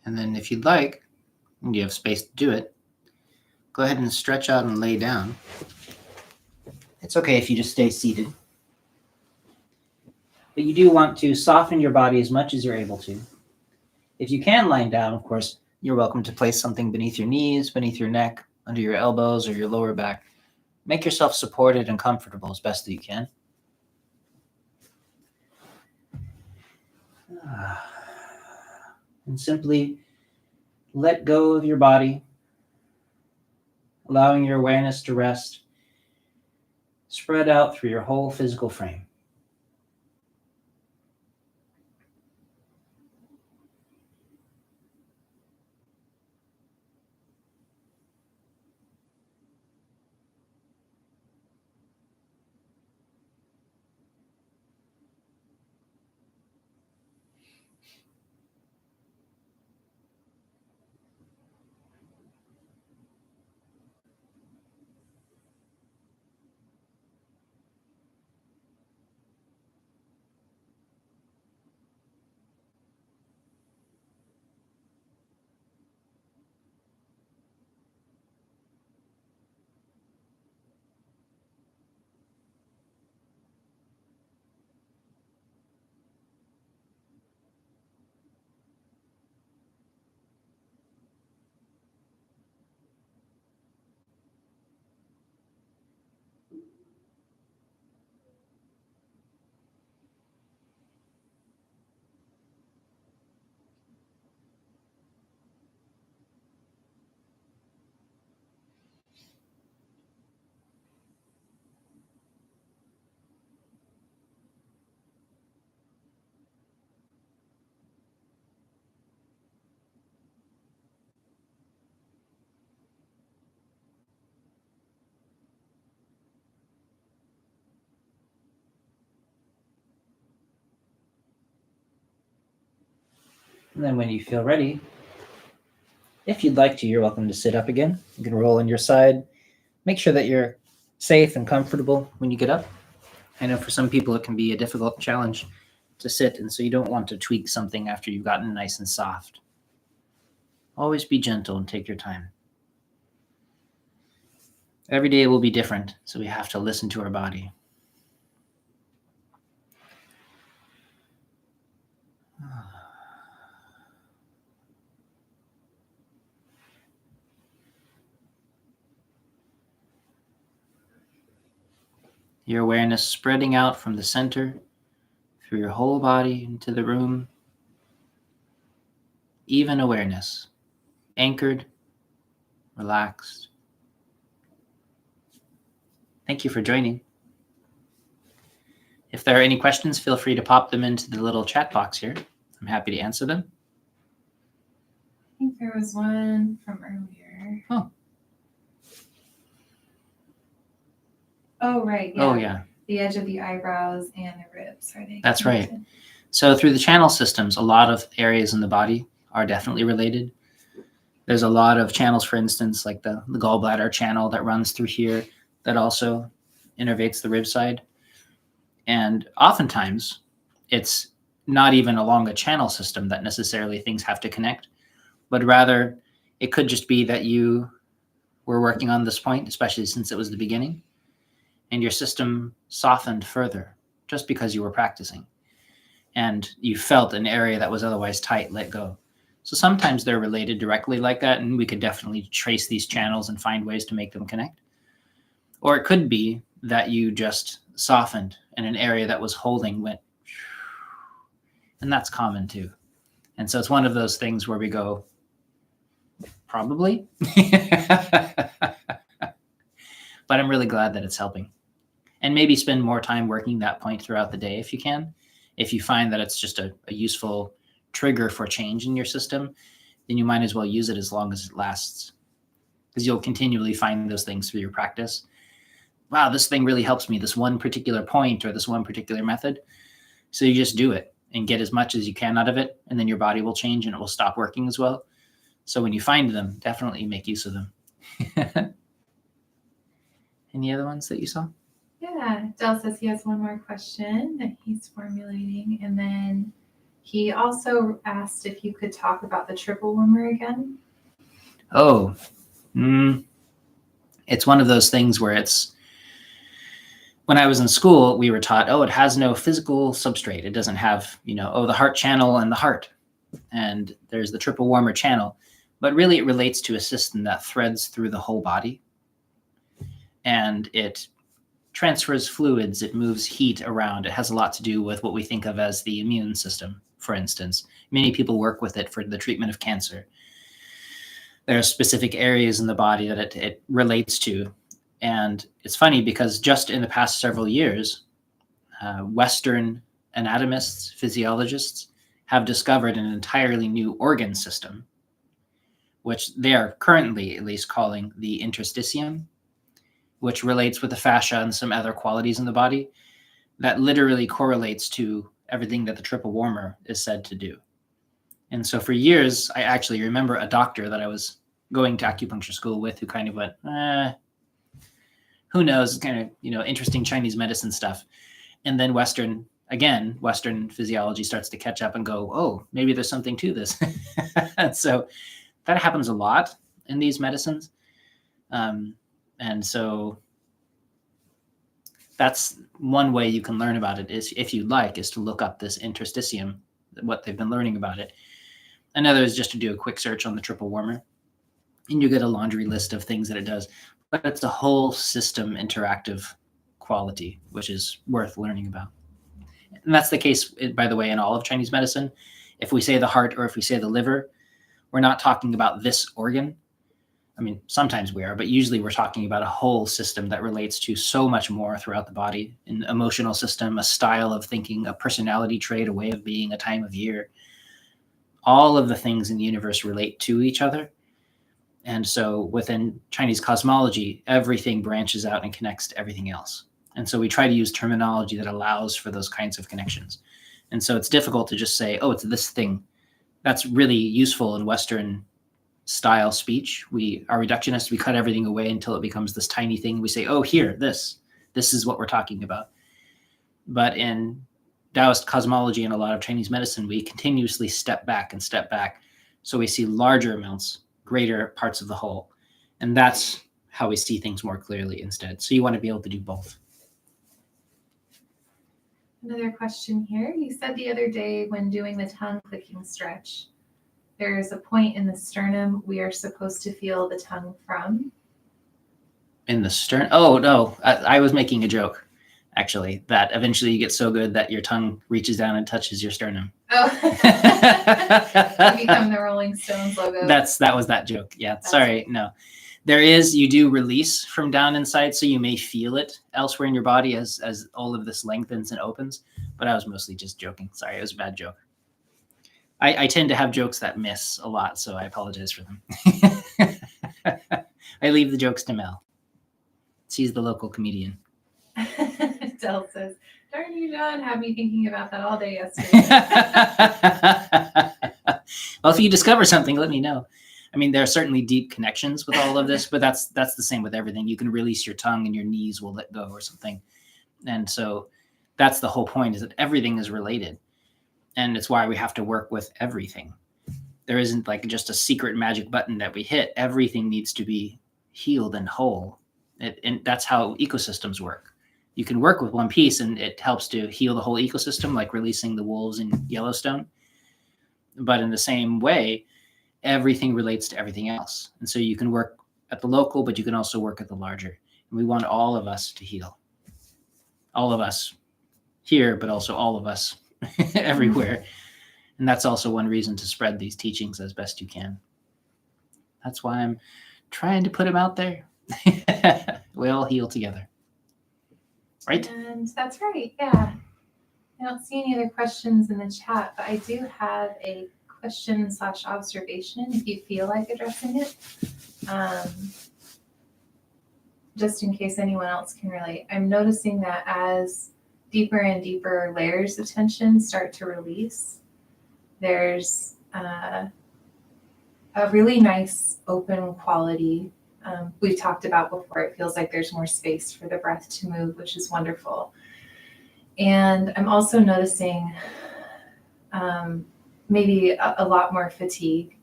A: And then if you'd like, and you have space to do it, go ahead and stretch out and lay down. It's okay if you just stay seated. But you do want to soften your body as much as you're able to. If you can lie down, of course, you're welcome to place something beneath your knees, beneath your neck, under your elbows, or your lower back. Make yourself supported and comfortable as best that you can. And simply let go of your body, allowing your awareness to rest, spread out through your whole physical frame. And then when you feel ready, if you'd like to, you're welcome to sit up again. You can roll on your side. Make sure that you're safe and comfortable when you get up. I know for some people it can be a difficult challenge to sit, and so you don't want to tweak something after you've gotten nice and soft. Always be gentle and take your time. Every day will be different, so we have to listen to our body. Your awareness spreading out from the center through your whole body into the room. Even awareness, anchored, relaxed. Thank you for joining. If there are any questions, feel free to pop them into the little chat box here. I'm happy to answer them.
B: I think there was one from earlier. Oh, right. Yeah.
A: Oh, yeah.
B: The edge of the eyebrows and the ribs, are they?
A: That's right.
B: connected?
A: So through the channel systems, a lot of areas in the body are definitely related. There's a lot of channels, for instance, like the gallbladder channel that runs through here that also innervates the rib side. And oftentimes, it's not even along a channel system that necessarily things have to connect, but rather it could just be that you were working on this point, especially since it was the beginning, and your system softened further just because you were practicing. And you felt an area that was otherwise tight let go. So sometimes they're related directly like that, and we could definitely trace these channels and find ways to make them connect. Or it could be that you just softened and an area that was holding went, and that's common too. And so it's one of those things where we go, probably. But I'm really glad that it's helping. And maybe spend more time working that point throughout the day if you can. If you find that it's just a useful trigger for change in your system, then you might as well use it as long as it lasts. Because you'll continually find those things through your practice. Wow, this thing really helps me, this one particular point or this one particular method. So you just do it and get as much as you can out of it, and then your body will change and it will stop working as well. So when you find them, definitely make use of them. Any other ones that you saw?
B: Yeah, Del says he has one more question that he's formulating. And then he also asked if you could talk about the triple warmer again.
A: Oh, it's one of those things where it's, when I was in school, we were taught, it has no physical substrate. It doesn't have, the heart channel and the heart. And there's the triple warmer channel. But really it relates to a system that threads through the whole body. And it transfers fluids, it moves heat around. It has a lot to do with what we think of as the immune system, for instance. Many people work with it for the treatment of cancer. There are specific areas in the body that it relates to. And it's funny because just in the past several years, Western anatomists, physiologists have discovered an entirely new organ system, which they are currently at least calling the interstitium, which relates with the fascia and some other qualities in the body that literally correlates to everything that the triple warmer is said to do. And so for years, I actually remember a doctor that I was going to acupuncture school with who kind of went, who knows, kind of, interesting Chinese medicine stuff. And then Western physiology starts to catch up and go, oh, maybe there's something to this. And so that happens a lot in these medicines. And so that's one way you can learn about it, is, if you'd like, is to look up this interstitium, what they've been learning about it. Another is just to do a quick search on the triple warmer, and you get a laundry list of things that it does. But it's a whole system interactive quality, which is worth learning about. And that's the case, by the way, in all of Chinese medicine. If we say the heart or if we say the liver, we're not talking about this organ. I mean, sometimes we are, but usually we're talking about a whole system that relates to so much more throughout the body: an emotional system, a style of thinking, a personality trait, a way of being, a time of year. All of the things in the universe relate to each other. And so within Chinese cosmology, everything branches out and connects to everything else. And so we try to use terminology that allows for those kinds of connections. And so it's difficult to just say, it's this thing. that's really useful in Western style speech. We are reductionists. We cut everything away until it becomes this tiny thing. We say, oh, here, this is what we're talking about. But in Daoist cosmology and a lot of Chinese medicine, we continuously step back and step back. So we see larger amounts, greater parts of the whole. And that's how we see things more clearly instead. So you want to be able to do both.
B: Another question here. You said the other day when doing the tongue clicking stretch, there's a point in the sternum we are supposed to feel the tongue from.
A: In the sternum? Oh, no. I was making a joke, actually, that eventually you get so good that your tongue reaches down and touches your sternum.
B: Oh, you become the Rolling Stones logo.
A: That was that joke. Yeah, sorry. No. You do release from down inside, so you may feel it elsewhere in your body as all of this lengthens and opens. But I was mostly just joking. Sorry, it was a bad joke. I tend to have jokes that miss a lot, so I apologize for them. I leave the jokes to Mel. She's the local comedian.
B: Del says, darn you, John, had me thinking about that all day yesterday.
A: Well, if you discover something, let me know. I mean, there are certainly deep connections with all of this, but that's the same with everything. You can release your tongue and your knees will let go or something. And so that's the whole point, is that everything is related. And it's why we have to work with everything. There isn't like just a secret magic button that we hit. Everything needs to be healed and whole. And that's how ecosystems work. You can work with one piece and it helps to heal the whole ecosystem, like releasing the wolves in Yellowstone. But in the same way, everything relates to everything else. And so you can work at the local, but you can also work at the larger. And we want all of us to heal. All of us here, but also all of us everywhere. And that's also one reason to spread these teachings as best you can. That's why I'm trying to put them out there. We all heal together. Right?
B: And that's right, yeah. I don't see any other questions in the chat, but I do have a question/observation if you feel like addressing it. Just in case anyone else can relate. I'm noticing that as deeper and deeper layers of tension start to release, there's a really nice open quality. We've talked about before, it feels like there's more space for the breath to move, which is wonderful. And I'm also noticing maybe a lot more fatigue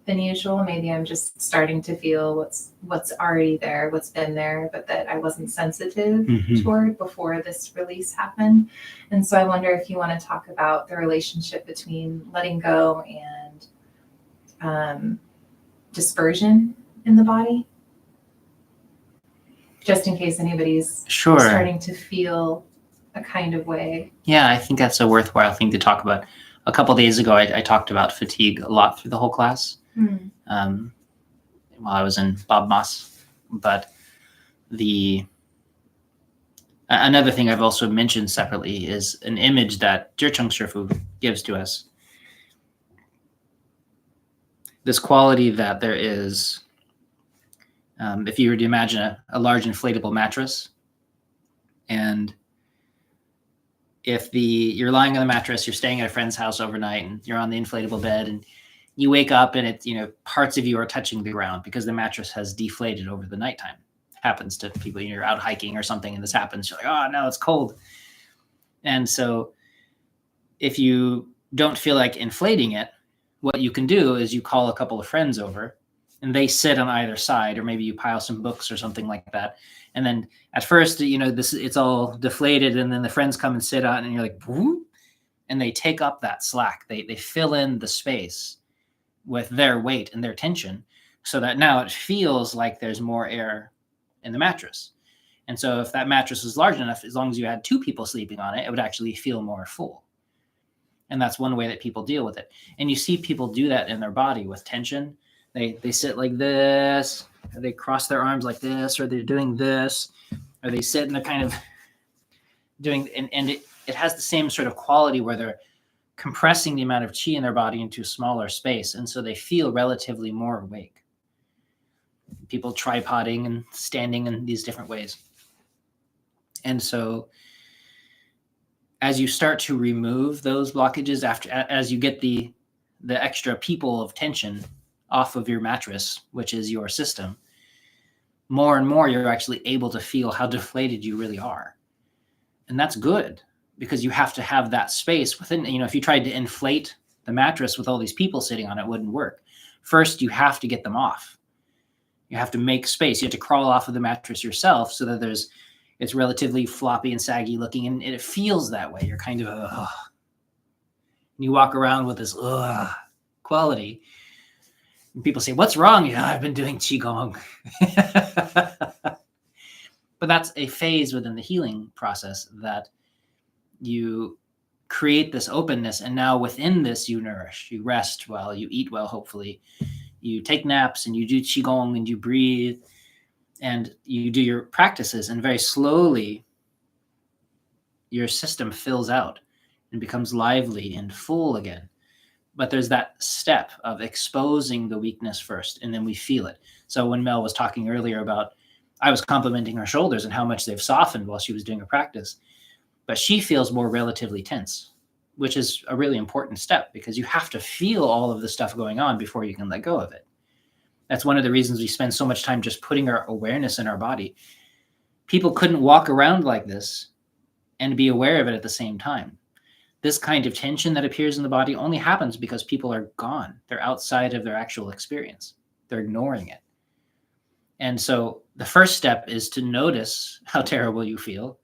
B: than usual. Maybe I'm just starting to feel what's already there, what's been there, but that I wasn't sensitive toward before this release happened. And so I wonder if you want to talk about the relationship between letting go and dispersion in the body, just in case anybody's starting to feel a kind of way.
A: Yeah, I think that's a worthwhile thing to talk about. A couple of days ago, I talked about fatigue a lot through the whole class while I was in Bob Moss. But another thing I've also mentioned separately is an image that ZhiCheng Shifu gives to us. This quality that there is, if you were to imagine a large inflatable mattress, and if you're lying on the mattress, you're staying at a friend's house overnight, and you're on the inflatable bed, and you wake up and it's, parts of you are touching the ground because the mattress has deflated over the nighttime. It happens to people. You're out hiking or something and this happens. You're like, oh no, it's cold. And so if you don't feel like inflating it, what you can do is you call a couple of friends over and they sit on either side, or maybe you pile some books or something like that. And then at first, it's all deflated, and then the friends come and sit on it, and you're like, whoop, and they take up that slack. They fill in the space with their weight and their tension, so that now it feels like there's more air in the mattress. And so if that mattress is large enough, as long as you had two people sleeping on it, it would actually feel more full. And that's one way that people deal with it. And you see people do that in their body with tension. They sit like this, or they cross their arms like this, or they're doing this, or they sit and they're kind of doing, and it has the same sort of quality where they're compressing the amount of chi in their body into a smaller space. And so they feel relatively more awake. People tripoding and standing in these different ways. And so as you start to remove those blockages as you get the the extra people of tension off of your mattress, which is your system, more and more you're actually able to feel how deflated you really are. And that's good, because you have to have that space within. If you tried to inflate the mattress with all these people sitting on it, it wouldn't work. First, you have to get them off. You have to make space. You have to crawl off of the mattress yourself so that it's relatively floppy and saggy looking, and it feels that way. You're kind of, you walk around with this quality. And people say, "What's wrong?" Yeah, I've been doing Qigong. But that's a phase within the healing process, that you create this openness. And now within this, you nourish, you rest well, you eat well, hopefully. You take naps and you do Qigong and you breathe and you do your practices. And very slowly, your system fills out and becomes lively and full again. But there's that step of exposing the weakness first, and then we feel it. So when Mel was talking earlier about, I was complimenting her shoulders and how much they've softened while she was doing her practice, but she feels more relatively tense, which is a really important step, because you have to feel all of the stuff going on before you can let go of it. That's one of the reasons we spend so much time just putting our awareness in our body. People couldn't walk around like this and be aware of it at the same time. This kind of tension that appears in the body only happens because people are gone. They're outside of their actual experience. They're ignoring it. And so the first step is to notice how terrible you feel.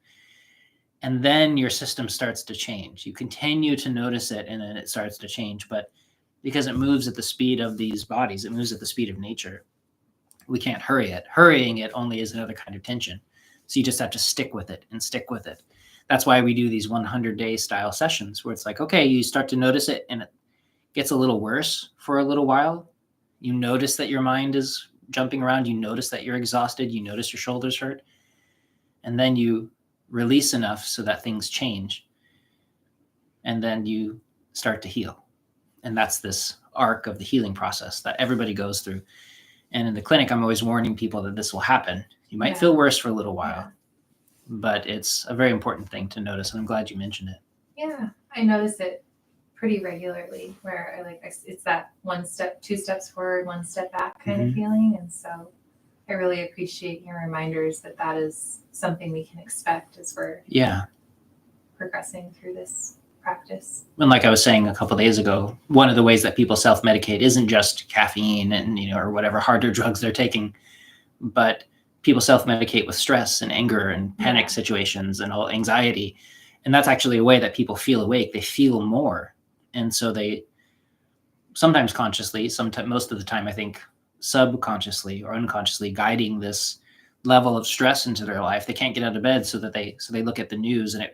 A: And then your system starts to change. You continue to notice it, and then it starts to change. But because it moves at the speed of these bodies, it moves at the speed of nature. We can't hurry it. Hurrying it only is another kind of tension. So you just have to stick with it and stick with it. That's why we do these 100-day style sessions, where it's like, okay, you start to notice it and it gets a little worse for a little while. You notice that your mind is jumping around. You notice that you're exhausted. You notice your shoulders hurt. And then you release enough so that things change. And then you start to heal. And that's this arc of the healing process that everybody goes through. And in the clinic, I'm always warning people that this will happen. You might feel worse for a little while, but it's a very important thing to notice. And I'm glad you mentioned it.
B: Yeah, I notice it pretty regularly, where it's that one step, two steps forward, one step back kind of feeling. And so I really appreciate your reminders that is something we can expect as we're progressing through this practice.
A: And like I was saying a couple of days ago, one of the ways that people self-medicate isn't just caffeine and, or whatever harder drugs they're taking, but people self-medicate with stress and anger and panic situations and all anxiety. And that's actually a way that people feel awake. They feel more. And so they sometimes consciously, most of the time, I think subconsciously or unconsciously guiding this level of stress into their life. They can't get out of bed, so they look at the news and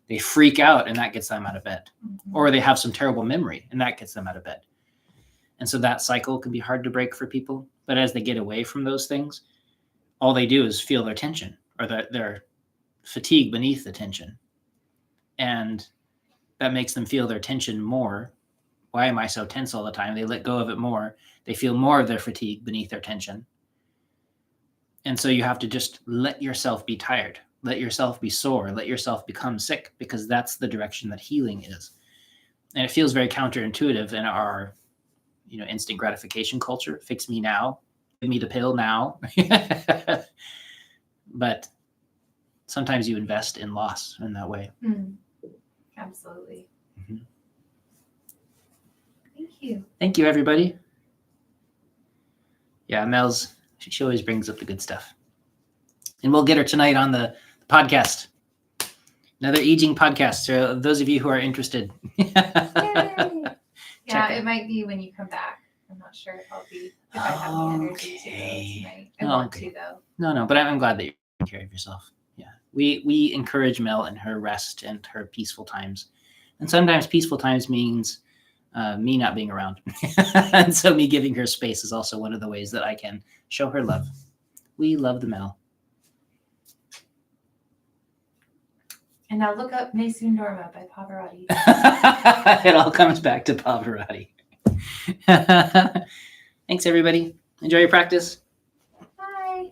A: they freak out, and that gets them out of bed. Or they have some terrible memory and that gets them out of bed. And so that cycle can be hard to break for people. But as they get away from those things, all they do is feel their tension or their fatigue beneath the tension. And that makes them feel their tension more. Why am I so tense all the time? They let go of it more. They feel more of their fatigue beneath their tension. And so you have to just let yourself be tired. Let yourself be sore. Let yourself become sick, because that's the direction that healing is. And it feels very counterintuitive in our, instant gratification culture. Fix me now. Give me the pill now. But sometimes you invest in loss in that way.
B: Absolutely. Thank you.
A: Thank you, everybody. Yeah, Mel's, she always brings up the good stuff. And we'll get her tonight on the podcast. Another aging podcast. So those of you who are interested.
B: Yeah, it might be when you come back. I'm not sure if I'll be, if I have the energy to go tonight. I want to, though.
A: No, but I'm glad that you're taking care of yourself. Yeah. We encourage Mel in her rest and her peaceful times. And sometimes peaceful times means me not being around. And so me giving her space is also one of the ways that I can show her love. We love the Mel.
B: And now look up Nessun Dorma by Pavarotti.
A: It all comes back to Pavarotti. Thanks, everybody. Enjoy your practice.
B: Bye.